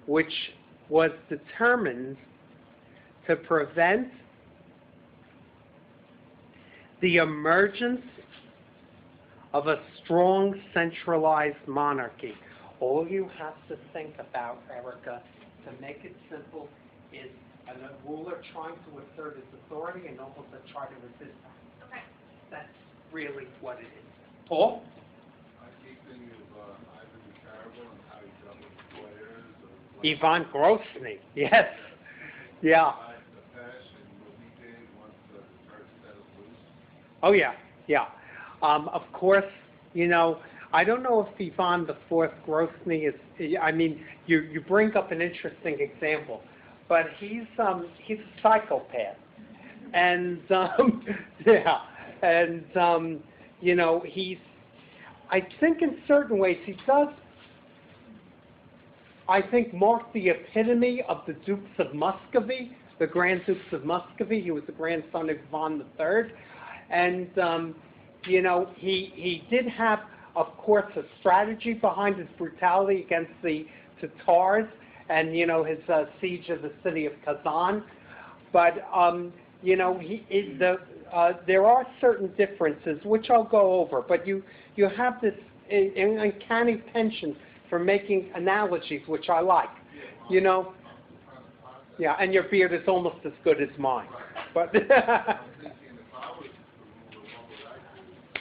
which was determined to prevent the emergence of a strong centralized monarchy. All you have to think about, Erica, to make it simple, is a ruler trying to assert his authority and nobles that try to resist that. Okay. That's really what it is. Paul? I keep thinking of Ivan the Terrible and how he dealt with players. Ivan Grozny, yes. Yeah. The Pesh and what he did once the Turks set us loose. Oh, yeah, yeah. Of course, you know, I don't know if Ivan the Fourth Grozny is, I mean, you bring up an interesting example, but he's a psychopath. And, yeah, and, you know, I think in certain ways he does, I think, mark the epitome of the Dukes of Muscovy, the Grand Dukes of Muscovy. He was the grandson of Ivan III. And, you know, he did have, of course, a strategy behind his brutality against the Tatars and, you know, his siege of the city of Kazan. But, you know, there are certain differences, which I'll go over. But you have this uncanny penchant for making analogies, which I like. You know, yeah, and your beard is almost as good as mine. But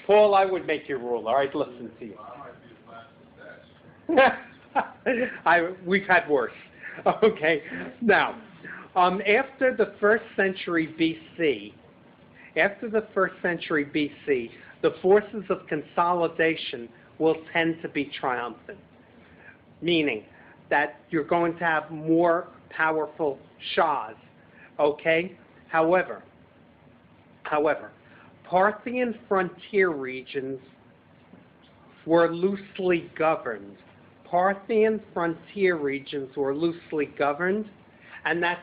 Paul, I would make you ruler. I'd listen to you. We've had worse. Okay. Now, after the 1st century BC, the forces of consolidation will tend to be triumphant, meaning that you're going to have more powerful shahs. Okay. However, Parthian frontier regions were loosely governed. Parthian frontier regions were loosely governed, and that's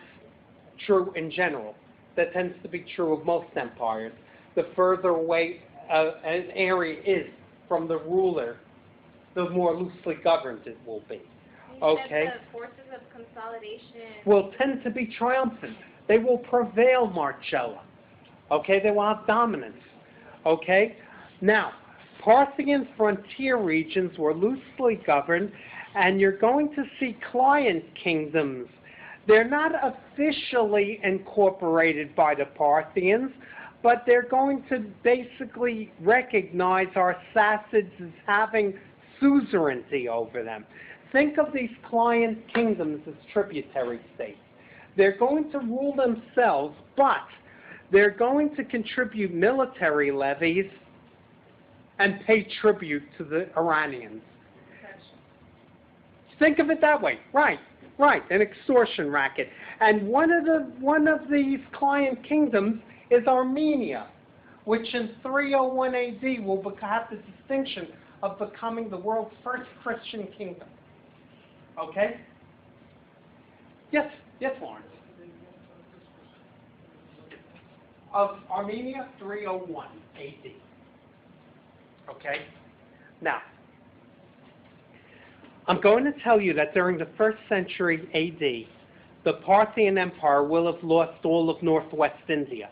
true in general. That tends to be true of most empires. The further away an area is from the ruler, the more loosely governed it will be. Okay? You said the forces of consolidation will tend to be triumphant. They will prevail, Marcella. Okay? They will have dominance. Okay? Now, Parthian frontier regions were loosely governed, and you're going to see client kingdoms. They're not officially incorporated by the Parthians, but they're going to basically recognize Arsacids as having suzerainty over them. Think of these client kingdoms as tributary states. They're going to rule themselves, but they're going to contribute military levies and pay tribute to the Iranians. Think of it that way. Right, an extortion racket. And one of these client kingdoms is Armenia, which in 301 AD will have the distinction of becoming the world's first Christian kingdom. Okay? Yes, Lawrence. Of Armenia, 301 AD. Okay? Now, I'm going to tell you that during the 1st century AD, the Parthian Empire will have lost all of northwest India,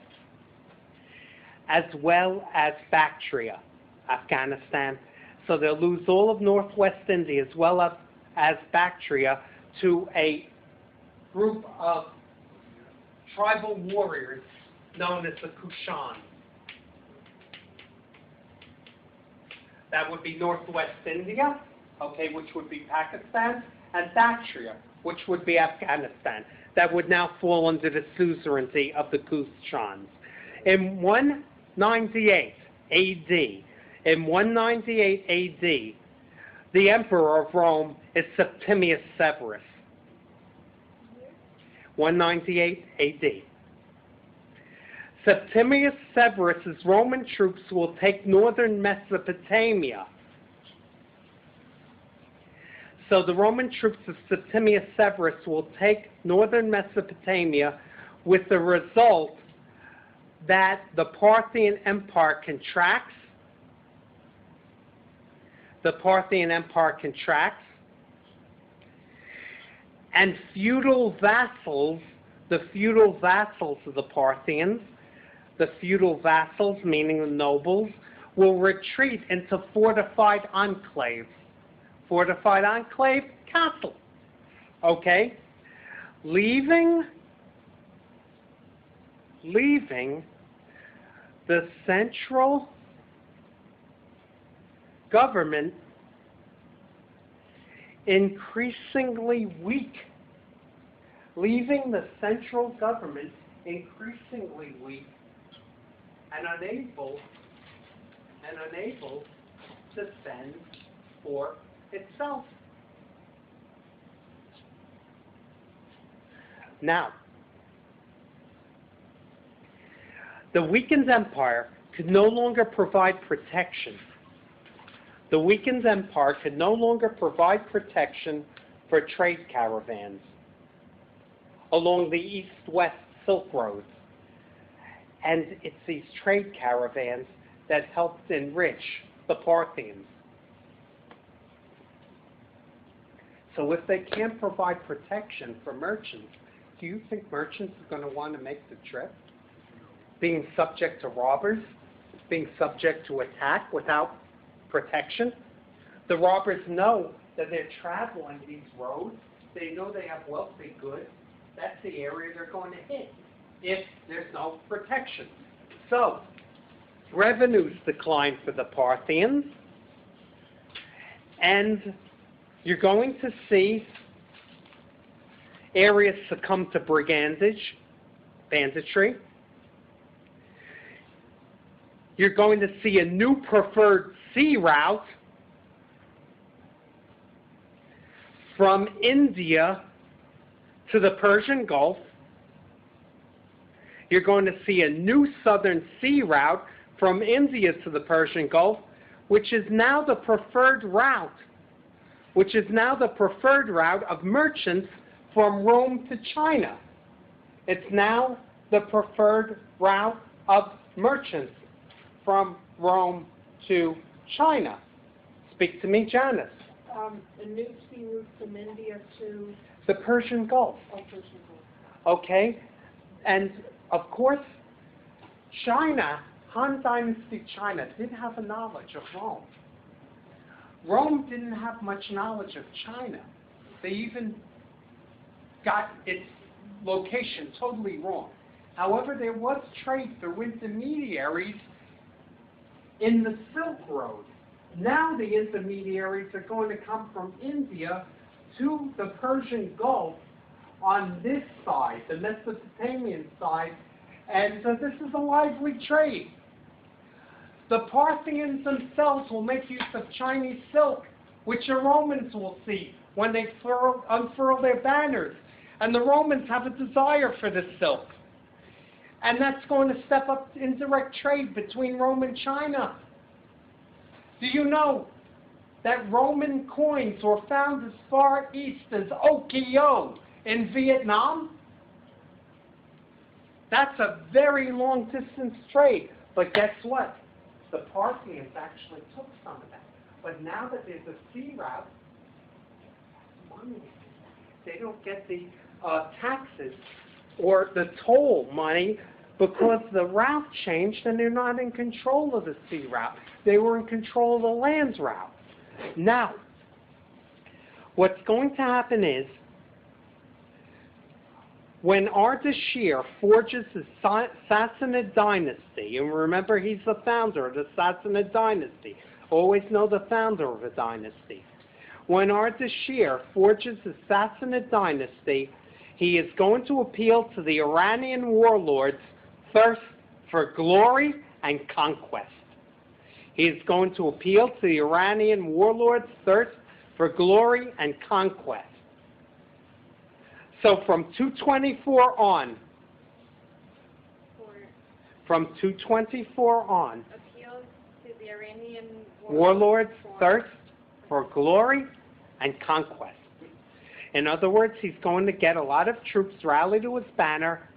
as well as Bactria, Afghanistan. So they'll lose all of northwest India as well as Bactria to a group of tribal warriors known as the Kushan. That would be northwest India, okay, which would be Pakistan, and Bactria, which would be Afghanistan. That would now fall under the suzerainty of the Kushans. In 198 AD, the emperor of Rome is Septimius Severus. 198 AD. Septimius Severus's Roman troops will take northern Mesopotamia. So the Roman troops of Septimius Severus will take northern Mesopotamia, with the result that the Parthian Empire contracts. And feudal vassals, the feudal vassals of the Parthians, the feudal vassals, meaning the nobles, will retreat into fortified enclaves. Fortified enclave, castle. Okay? Leaving the central government increasingly weak. Leaving the central government increasingly weak and unable to fend for itself. Now, the weakened empire could no longer provide protection. The weakened empire could no longer provide protection for trade caravans along the east-west Silk Road. And it's these trade caravans that helped enrich the Parthians. So if they can't provide protection for merchants, do you think merchants are going to want to make the trip? Being subject to robbers, being subject to attack without protection? The robbers know that they're traveling these roads. They know they have wealthy goods. That's the area they're going to hit if there's no protection. So, revenues decline for the Parthians, and you're going to see areas succumb to banditry. You're going to see a new preferred sea route from India to the Persian Gulf. You're going to see a new southern sea route from India to the Persian Gulf, which is now the preferred route. Of merchants from Rome to China. It's now the preferred route of merchants from Rome to China. Speak to me, Janice. A new sea route from India to the Persian Gulf. Okay? And, of course, China, Han Dynasty China, didn't have a knowledge of Rome. Rome didn't have much knowledge of China. They even got its location totally wrong. However, there was trade through intermediaries in the Silk Road. Now the intermediaries are going to come from India to the Persian Gulf on this side, the Mesopotamian side, and so this is a lively trade. The Parthians themselves will make use of Chinese silk, which the Romans will see when they unfurl their banners. And the Romans have a desire for this silk. And that's going to step up indirect trade between Rome and China. Do you know that Roman coins were found as far east as Okio in Vietnam? That's a very long distance trade. But guess what? The Parthians actually took some of that. But now that there's a sea route, money, they don't get the taxes or the toll money because the route changed and they're not in control of the sea route. They were in control of the land route. Now, what's going to happen is when Ardashir forges the Sassanid dynasty, and remember he's the founder of the Sassanid dynasty, always know the founder of a dynasty. When Ardashir forges the Sassanid dynasty, he is going to appeal to the Iranian warlords' thirst for glory and conquest. He is going to appeal to the Iranian warlords' thirst for glory and conquest. So from 224 on, from 224 on, Appeals to the Iranian warlords' thirst for glory and conquest. In other words, he's going to get a lot of troops rallied to his banner,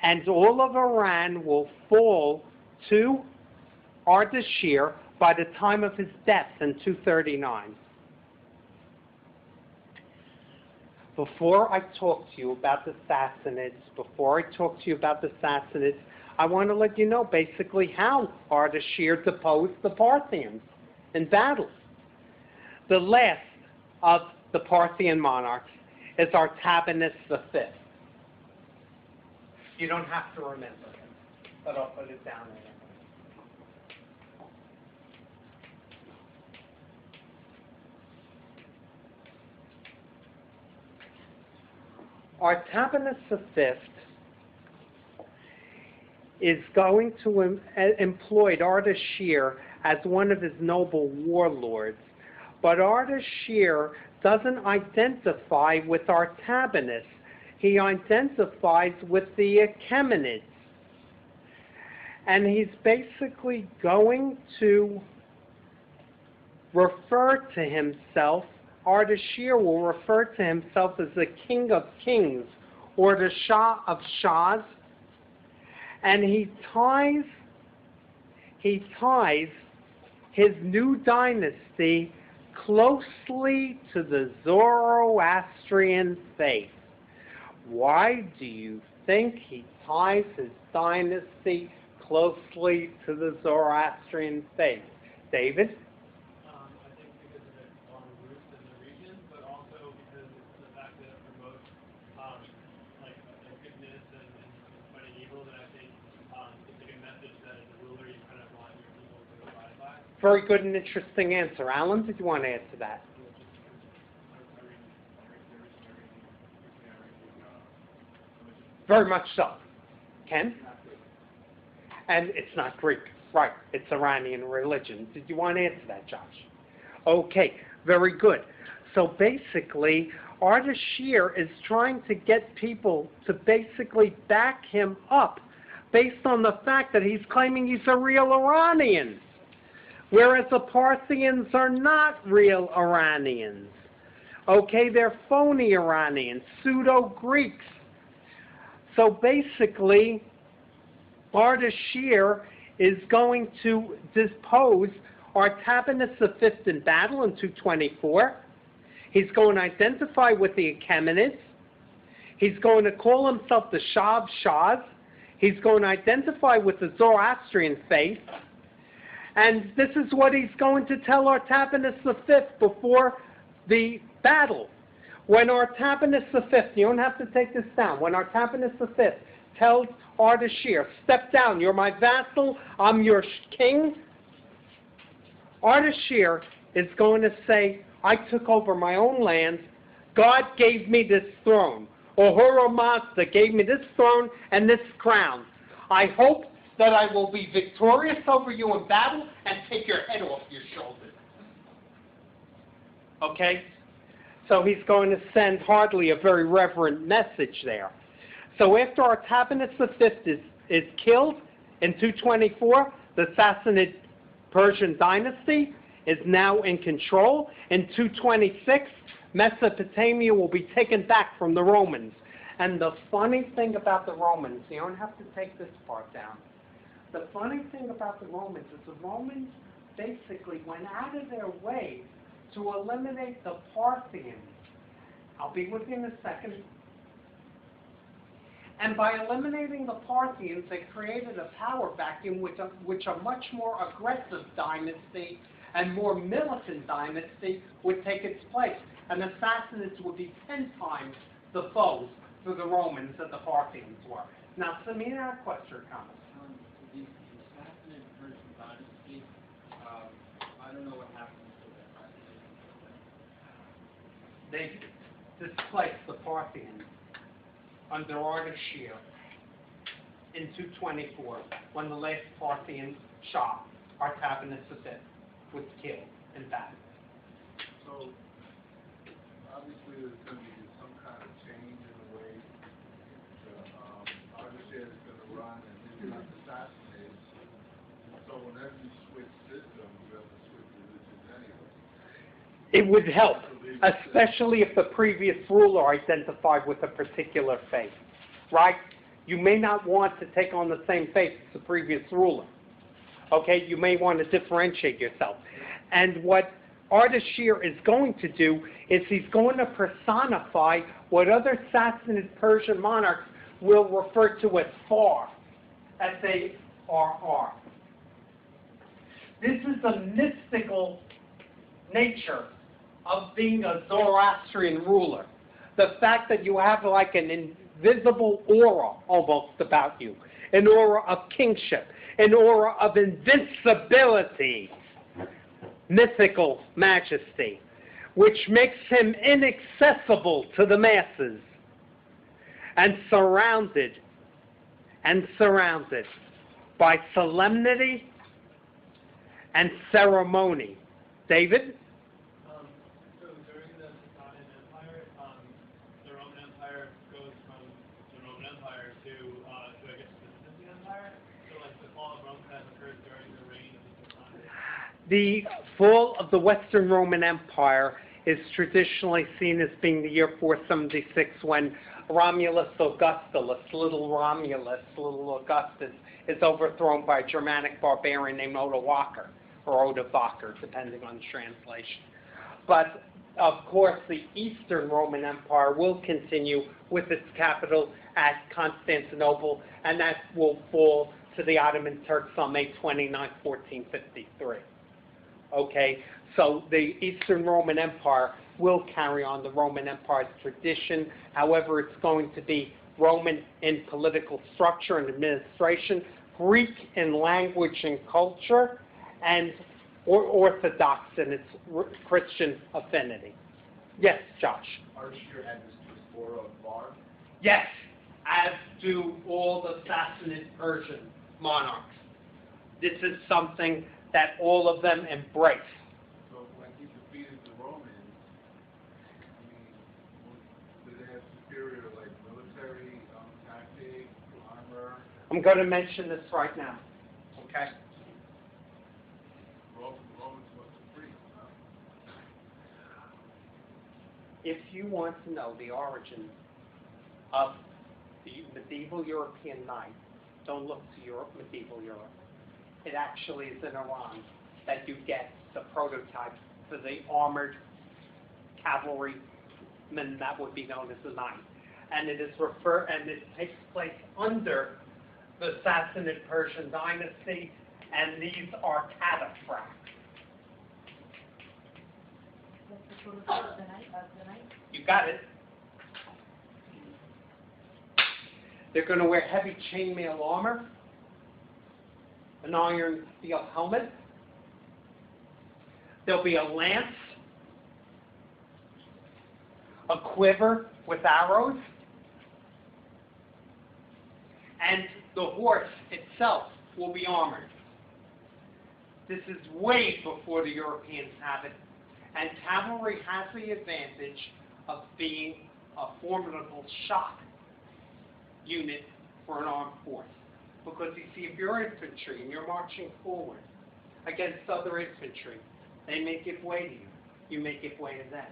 and all of Iran will fall to Ardashir by the time of his death in 239. Before I talk to you about the Sassanids, I want to let you know basically how Ardashir deposed the Parthians in battle. The last of the Parthian monarchs is Achaemenid. You don't have to remember him, but I'll put it down there. Achaemenid is going to employ Ardashir as one of his noble warlords, but Ardashir doesn't identify with Artabanus. He identifies with the Achaemenids. And he's basically going to refer to himself, Ardashir will refer to himself as the King of Kings or the Shah of Shahs. And he ties his new dynasty closely to the Zoroastrian faith. Why do you think he ties his dynasty closely to the Zoroastrian faith? David? I think because of its long roots in the region, but also because of the fact that it promotes like goodness and fighting evil, that I think it's a good message that as a ruler you kind of want your people to abide by. Very good and interesting answer. Alan, did you want to add to that? Very much so. Ken? And it's not Greek. Right. It's Iranian religion. Did you want to answer that, Josh? Okay. Very good. So basically, Ardashir is trying to get people to basically back him up based on the fact that he's claiming he's a real Iranian, whereas the Parthians are not real Iranians. Okay, they're phony Iranians, pseudo-Greeks. So basically, Ardashir is going to depose Artabanus V in battle in 224. He's going to identify with the Achaemenids. He's going to call himself the Shah of Shahs. He's going to identify with the Zoroastrian faith. And this is what he's going to tell Artabanus V before the battle. When Artabanus V, you don't have to take this down, when Artabanus V tells Ardashir, step down, you're my vassal, I'm your king. Ardashir is going to say, I took over my own land, God gave me this throne. Ahura Mazda gave me this throne and this crown. I hope that I will be victorious over you in battle and take your head off your shoulders. Okay? So he's going to send hardly a very reverent message there. So after Achaemenid is killed in 224, the Sassanid Persian dynasty is now in control. In 226, Mesopotamia will be taken back from the Romans. And the funny thing about the Romans, you don't have to take this part down. The funny thing about the Romans is the Romans basically went out of their way to eliminate the Parthians. I'll be with you in a second. And by eliminating the Parthians, they created a power vacuum which a much more aggressive dynasty and more militant dynasty would take its place. And the Sassanids would be 10 times the foes for the Romans that the Parthians were. Now, Samina, question or comment? The Sassanid Persian dynasty, I don't know what happened to that. They displaced the Parthians under Ardashir in 224, when the last Parthian Shah, Achaemenid, was killed in battle. So, obviously there's going to be some kind of change in the way the Ardashir is going to run, and then you have the Sassanids. So whenever you switch systems, you have to switch religions anyway. It would help, especially if the previous ruler identified with a particular faith, right? You may not want to take on the same faith as the previous ruler. Okay, you may want to differentiate yourself. And what Ardashir is going to do is he's going to personify what other Sassanid Persian monarchs will refer to as Far, F-A-R-R. This is the mystical nature of being a Zoroastrian ruler. The fact that you have like an invisible aura almost about you, an aura of kingship, an aura of invincibility, mythical majesty, which makes him inaccessible to the masses, and surrounded by solemnity and ceremony. David? So during the Sassanian Empire, the Roman Empire goes from the Roman Empire to I guess, the Byzantine Empire. So like the fall of Rome kind of occurs during the reign of the Sassanians. The fall of the Western Roman Empire is traditionally seen as being the year 476, when Romulus Augustulus, little Augustus, is overthrown by a Germanic barbarian named Odovaker, or Odovaker, depending on the translation. But, of course, the Eastern Roman Empire will continue with its capital at Constantinople, and that will fall to the Ottoman Turks on May 29, 1453. Okay, so the Eastern Roman Empire will carry on the Roman Empire's tradition. However, it's going to be Roman in political structure and administration, Greek in language and culture, and Orthodox in its Christian affinity. Yes, Josh? Ardashir had this diaspora of Var. Yes, as do all the Sassanid Persian monarchs. This is something that all of them embrace. So when he defeated the Romans, did they have superior like military tactics, armor? I'm going to mention this right now. Okay? Romans must have free, huh? If you want to know the origin of the medieval European knight, don't look to Europe, medieval Europe. It actually is in Iran that you get the prototype for the armored cavalryman that would be known as the knight. And it takes place under the Sassanid Persian dynasty, and these are cataphracts. What's the prototype of the night? You got it. They're going to wear heavy chainmail armor, an iron steel helmet. There'll be a lance, a quiver with arrows, and the horse itself will be armored. This is way before the Europeans have it, and cavalry has the advantage of being a formidable shock unit for an armed force. Because you see, if you're infantry and you're marching forward against other infantry, they may give way to you. You may give way to them.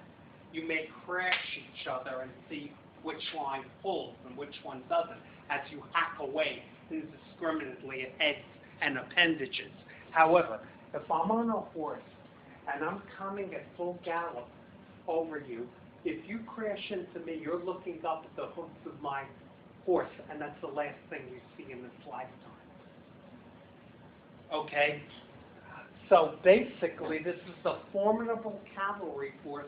You may crash each other and see which line pulls and which one doesn't as you hack away indiscriminately at heads and appendages. However, if I'm on a horse and I'm coming at full gallop over you, if you crash into me, you're looking up at the hoofs of my horse, and that's the last thing you see in this lifetime. Okay? So basically, this is a formidable cavalry force,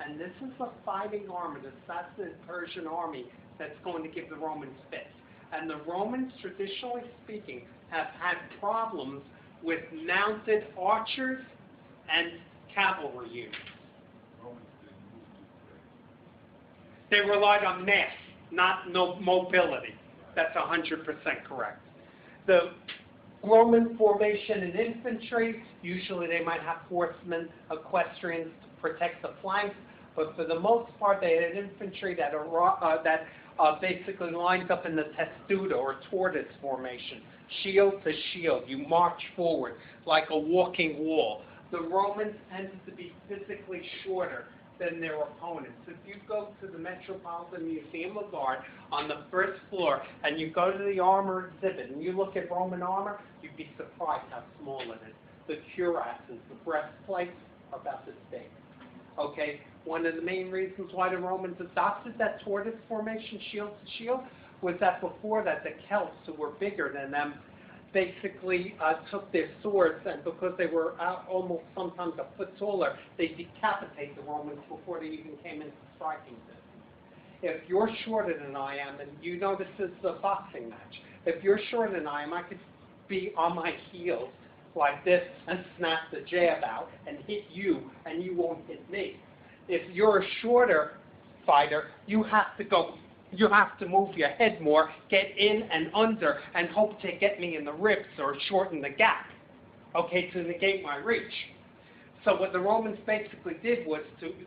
and this is a fighting army, the Sassanid Persian army, that's going to give the Romans fits. And the Romans, traditionally speaking, have had problems with mounted archers and cavalry units. They relied on mass, not mobility. That's 100% correct. The Roman formation in infantry, usually they might have horsemen, equestrians to protect the flanks, but for the most part they had infantry that basically lined up in the testudo or tortoise formation, shield to shield. You march forward like a walking wall. The Romans tended to be physically shorter than their opponents. If you go to the Metropolitan Museum of Art on the first floor and you go to the armor exhibit and you look at Roman armor, you'd be surprised how small it is. The cuirasses, the breastplates are about this big. Okay, one of the main reasons why the Romans adopted that tortoise formation, shield to shield, was that before that the Celts, who were bigger than them, basically took their swords, and because they were almost sometimes a foot taller, they decapitate the Romans before they even came into striking distance. If you're shorter than I am, and you know this is a boxing match, if you're shorter than I am, I could be on my heels like this and snap the jab out and hit you, and you won't hit me. If you're a shorter fighter, you have to move your head more, get in and under, and hope to get me in the ribs or shorten the gap, okay, to negate my reach. So what the Romans basically did was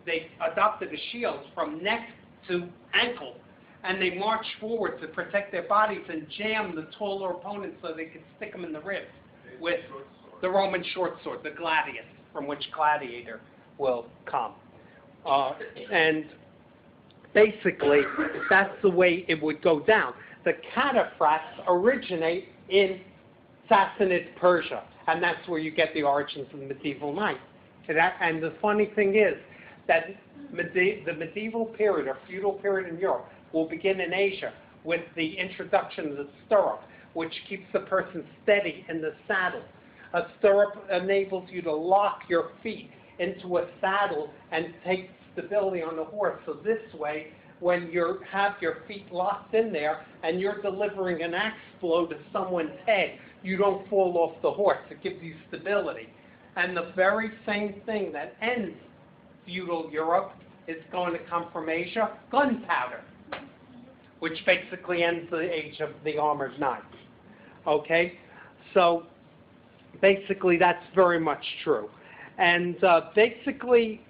they adopted a shield from neck to ankle, and they marched forward to protect their bodies and jam the taller opponents so they could stick them in the ribs with the Roman short sword, the gladius, from which gladiator will come. And basically, that's the way it would go down. The cataphracts originate in Sassanid Persia, and that's where you get the origins of the medieval knight. And the funny thing is that the medieval period, or feudal period in Europe, will begin in Asia with the introduction of the stirrup, which keeps the person steady in the saddle. A stirrup enables you to lock your feet into a saddle and take stability on the horse. So this way, when you have your feet locked in there and you're delivering an axe blow to someone's head, you don't fall off the horse. It gives you stability. And the very same thing that ends feudal Europe is going to come from Asia, gunpowder, which basically ends the age of the armored knight. Okay? So basically that's very much true. And basically,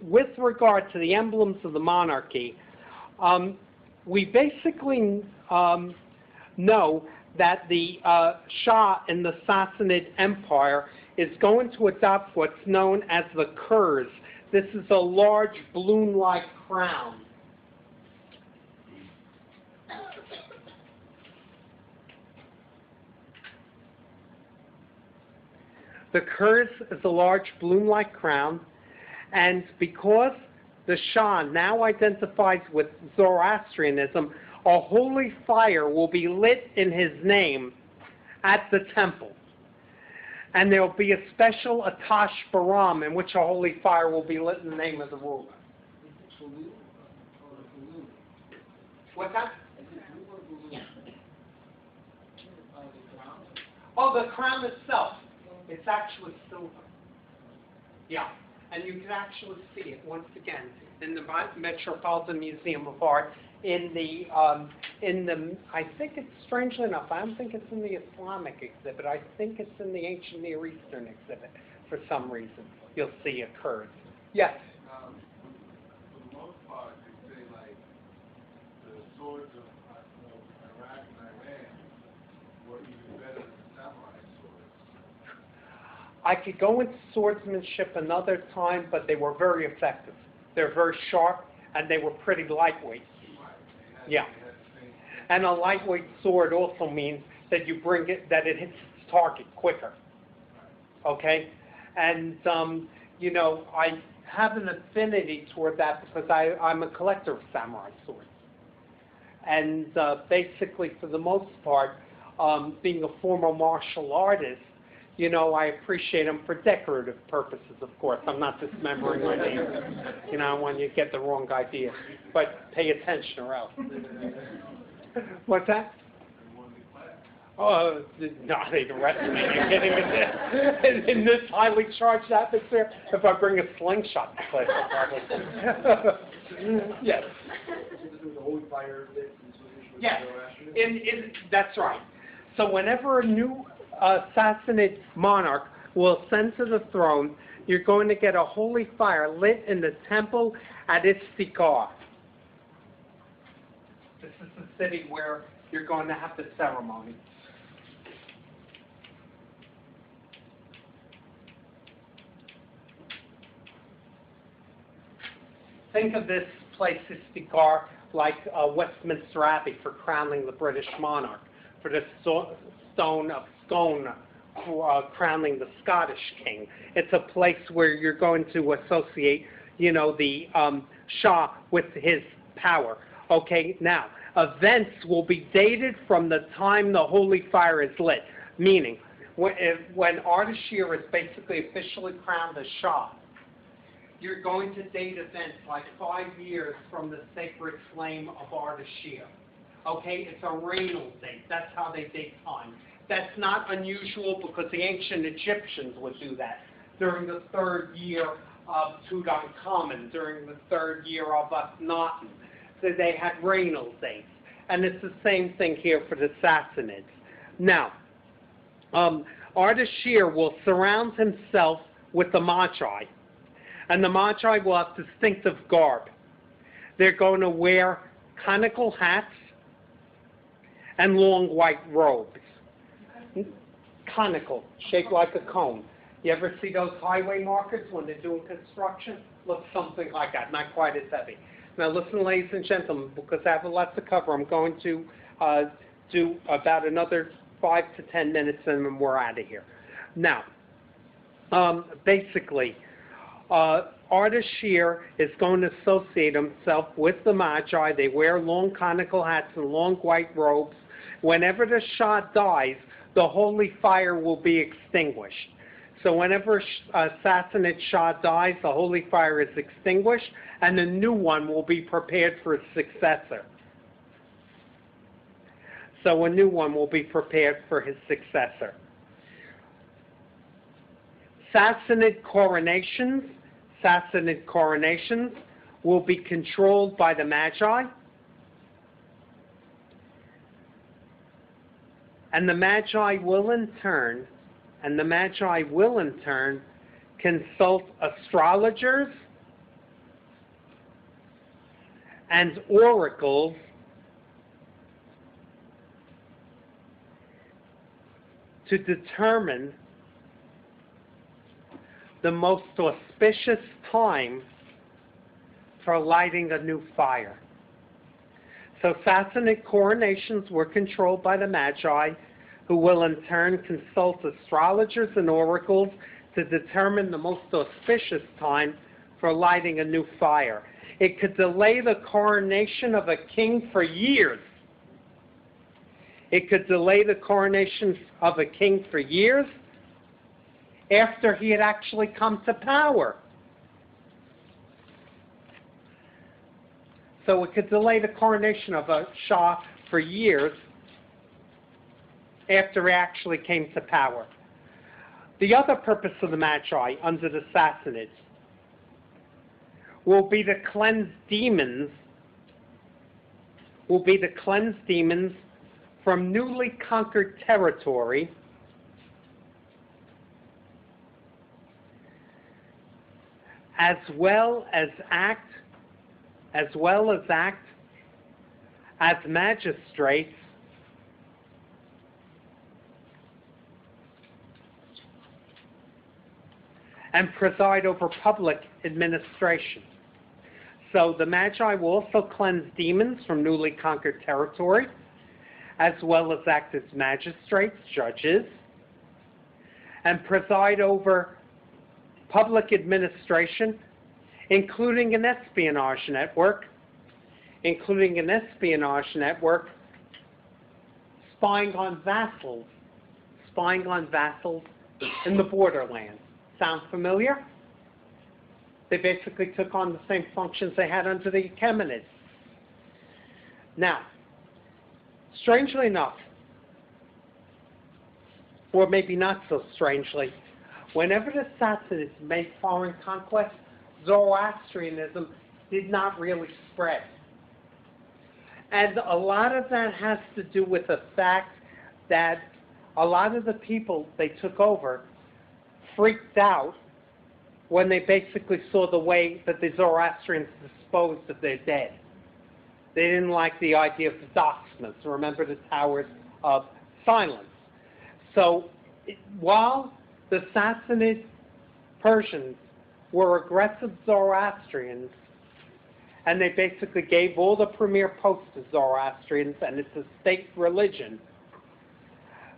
with regard to the emblems of the monarchy, we basically know that the Shah in the Sassanid Empire is going to adopt what's known as the kurz. This is a large balloon-like crown. The kurz is a large balloon-like crown, and because the Shah now identifies with Zoroastrianism, a holy fire will be lit in his name at the temple. And there will be a special Atash Baram in which a holy fire will be lit in the name of the ruler. What's that? Oh, the crown itself. It's actually silver. Yeah. And you can actually see it once again in the Metropolitan Museum of Art in the, I think it's, strangely enough, I don't think it's in the Islamic exhibit. I think it's in the Ancient Near Eastern exhibit for some reason. You'll see a curve. Yes? For the most part, they say like the swords of Iraq and Iran were even better than the samurai swords. I could go into swordsmanship another time, but they were very effective. They're very sharp, and they were pretty lightweight. Yeah. And a lightweight sword also means that you bring it, that it hits its target quicker. Okay? And, you know, I have an affinity toward that because I'm a collector of samurai swords. And basically, for the most part, being a former martial artist, you know, I appreciate them for decorative purposes, of course. I'm not dismembering my name. You know, I want you to get the wrong idea. But pay attention or else. What's that? Oh, no, they'd arrest me. You're kidding me? In this highly charged atmosphere, if I bring a slingshot to place, I'll probably... Yes. Yes, that's right. So whenever a new Sassanid monarch will ascend to the throne, you're going to get a holy fire lit in the temple at Istikar. This is the city where you're going to have the ceremony. Think of this place, Istikar, like Westminster Abbey for crowning the British monarch, for the stone of Scone crowning the Scottish king. It's a place where you're going to associate, you know, the Shah with his power. Okay, now, events will be dated from the time the holy fire is lit, meaning when Ardashir is basically officially crowned as Shah, you're going to date events like 5 years from the sacred flame of Ardashir. Okay, it's a regnal date. That's how they date time. That's not unusual because the ancient Egyptians would do that during the 3rd year of Tutankhamun, during the 3rd year of Akhenaten. So they had regnal dates. And it's the same thing here for the Sassanids. Now, Ardashir will surround himself with the Magi. And the Magi will have distinctive garb. They're going to wear conical hats and long white robes. Conical, shaped like a cone. You ever see those highway markers when they're doing construction? Looks something like that, not quite as heavy. Now listen, ladies and gentlemen, because I have a lot to cover, I'm going to do about another 5 to 10 minutes and then we're out of here. Now, basically, Ardashir is going to associate himself with the Magi. They wear long conical hats and long white robes. Whenever the Shah dies, the holy fire will be extinguished. So whenever a Sassanid Shah dies, the holy fire is extinguished, and a new one will be prepared for his successor. So a new one will be prepared for his successor. Sassanid coronations will be controlled by the Magi. And the Magi will in turn consult astrologers and oracles to determine the most auspicious time for lighting a new fire. So Sassanid coronations were controlled by the Magi, who will in turn consult astrologers and oracles to determine the most auspicious time for lighting a new fire. It could delay the coronation of a king for years. It could delay the coronation of a king for years after he had actually come to power. So it could delay the coronation of a Shah for years after he actually came to power. The other purpose of the Magi under the Sassanids will be to cleanse demons, from newly conquered territory, as well as act as magistrates and preside over public administration. So the Magi will also cleanse demons from newly conquered territory, as well as act as magistrates, judges, and preside over public administration, including an espionage network, spying on vassals in the borderlands. Sound familiar? They basically took on the same functions they had under the Achaemenids. Now, strangely enough, or maybe not so strangely, whenever the Sassanids made foreign conquests, Zoroastrianism did not really spread. And a lot of that has to do with the fact that a lot of the people they took over freaked out when they basically saw the way that the Zoroastrians disposed of their dead. They didn't like the idea of the doxmas, remember the towers of silence. So while the Sassanid Persians were aggressive Zoroastrians, and they basically gave all the premier posts to Zoroastrians, and it's a state religion,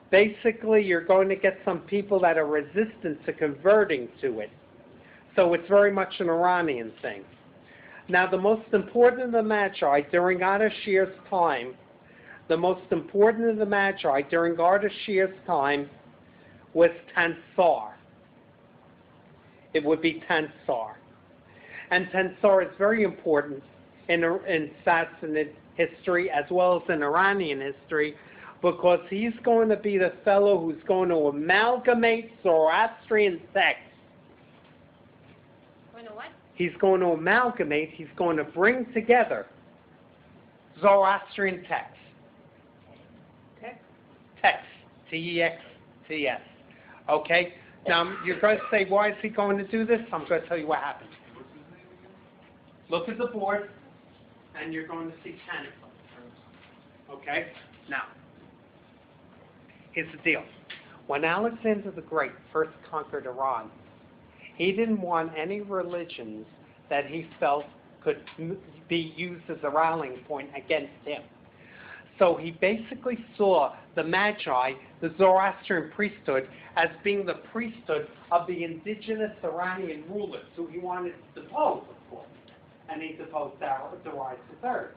basically you're going to get some people that are resistant to converting to it. So it's very much an Iranian thing. Now, the most important of the Magi during Ardashir's time, was Tansar. It would be Tansar. And Tansar is very important in Sassanid history as well as in Iranian history, because he's going to be the fellow who's going to amalgamate Zoroastrian texts. He's going to bring together Zoroastrian texts. Texts, T-E-X-T-S. Okay? Now, you're going to say, why is he going to do this? I'm going to tell you what happened. Look at the board, and you're going to see Tansar. Okay? Now, here's the deal. When Alexander the Great first conquered Iran, he didn't want any religions that he felt could be used as a rallying point against him. So he basically saw the Magi, the Zoroastrian priesthood, as being the priesthood of the indigenous Iranian rulers, who he wanted to depose, of course. And he deposed Darius III.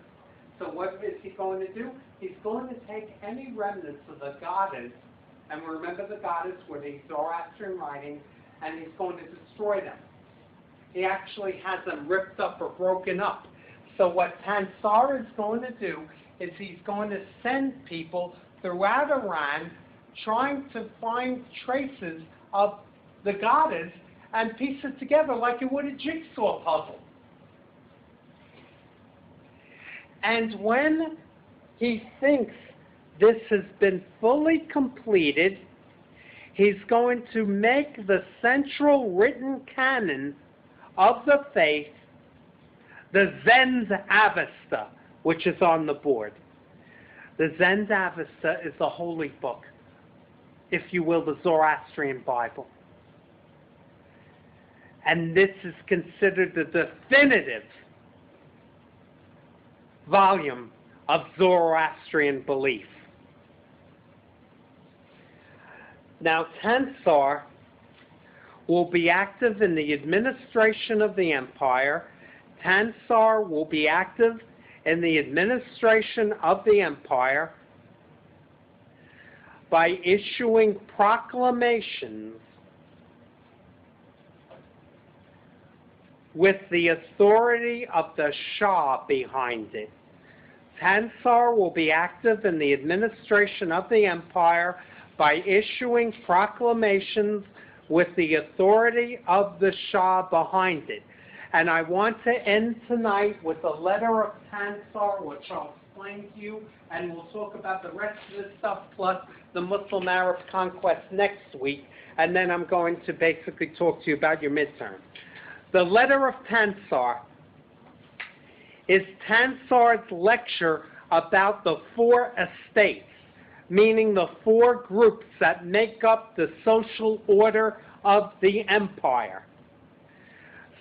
So what is he going to do? He's going to take any remnants of the goddess, and remember the goddess were the Zoroastrian writings, and he's going to destroy them. He actually has them ripped up or broken up. So what Tansar is going to do is he's going to send people throughout Iran trying to find traces of the goddess and piece it together like you would a jigsaw puzzle. And when he thinks this has been fully completed, he's going to make the central written canon of the faith the Zend Avesta, which is on the board. The Zend Avesta is the holy book, if you will, the Zoroastrian Bible. And this is considered the definitive volume of Zoroastrian belief. Now, Tansar will be active in the administration of the empire. Tansar will be active in the administration of the empire by issuing proclamations with the authority of the Shah behind it. Tansar will be active in the administration of the empire by issuing proclamations with the authority of the Shah behind it. And I want to end tonight with a letter of Tansar, which I'll explain to you, and we'll talk about the rest of this stuff, plus the Muslim Arab conquest next week, and then I'm going to basically talk to you about your midterm. The letter of Tansar is Tansar's lecture about the four estates, meaning the four groups that make up the social order of the empire.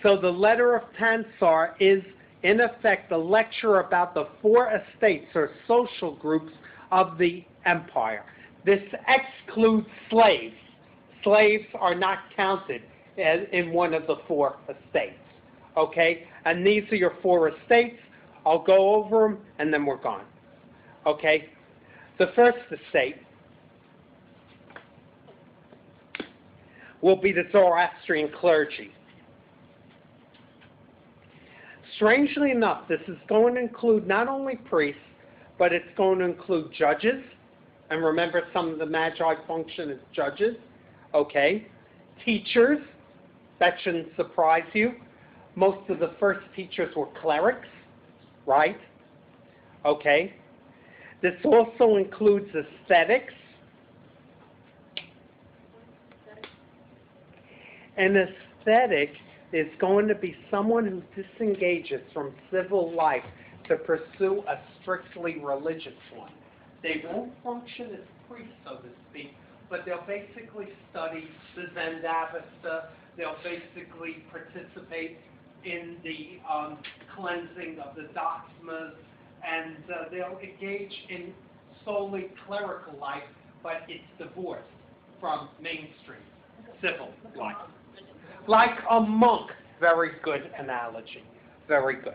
So the letter of Tansar is, in effect, a lecture about the four estates or social groups of the empire. This excludes slaves. Slaves are not counted in one of the four estates. Okay? And these are your four estates. I'll go over them, and then we're gone. Okay? The first estate will be the Zoroastrian clergy. Strangely enough, this is going to include not only priests, but it's going to include judges. And remember, some of the Magi function as judges. Okay? Teachers. That shouldn't surprise you. Most of the first teachers were clerics, right? Okay? This also includes aesthetics. An aesthetic is going to be someone who disengages from civil life to pursue a strictly religious one. They won't function as priests, so to speak, but they'll basically study the Zend Avesta. They'll basically participate in the cleansing of the doxmas, and they'll engage in solely clerical life, but it's divorced from mainstream civil life. Like a monk. Very good analogy. Very good.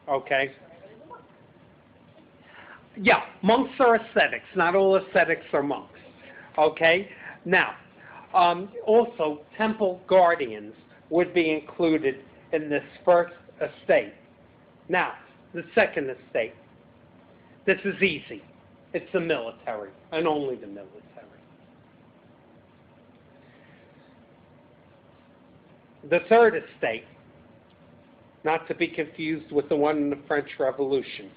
Okay? Yeah, monks are ascetics. Not all ascetics are monks. Okay? Now, also, temple guardians would be included in this first estate. Now, the second estate. This is easy. It's the military, and only the military. The third estate, not to be confused with the one in the French Revolution,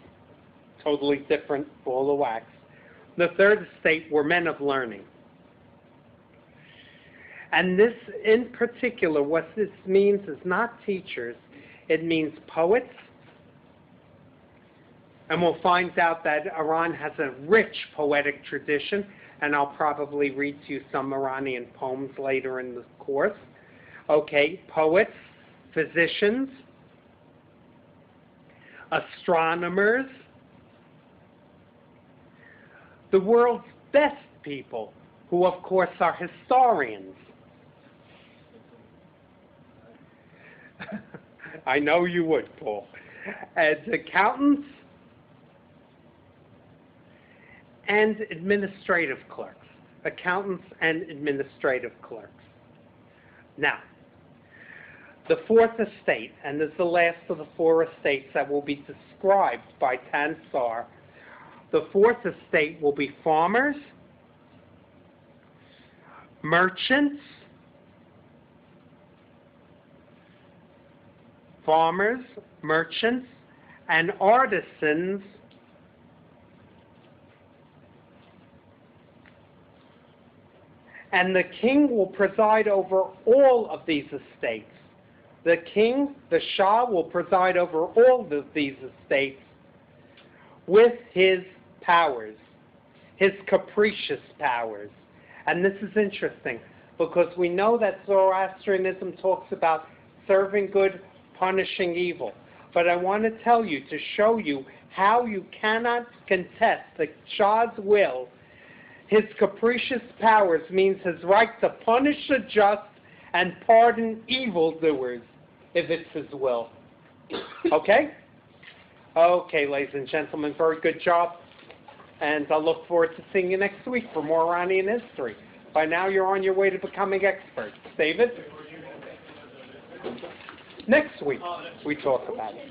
totally different, ball of wax. The third estate were men of learning. And this, in particular, what this means is not teachers, it means poets. And we'll find out that Iran has a rich poetic tradition, and I'll probably read to you some Iranian poems later in the course. Okay, poets, physicians, astronomers, the world's best people, who of course are historians. I know you would, Paul. As accountants and administrative clerks. Accountants and administrative clerks. Now, the fourth estate, and this is the last of the four estates that will be described by Tansar. The fourth estate will be farmers, merchants, and artisans, and the king will preside over all of these estates. The king, the Shah, will preside over all of these estates with his powers, his capricious powers. And this is interesting because we know that Zoroastrianism talks about serving good, punishing evil. But I want to tell you, to show you how you cannot contest the Shah's will. His capricious powers means his right to punish the just and pardon evildoers, if it's his will. Okay? Okay, ladies and gentlemen, very good job. And I look forward to seeing you next week for more Iranian history. By now, you're on your way to becoming experts. David? Next week, we talk about it.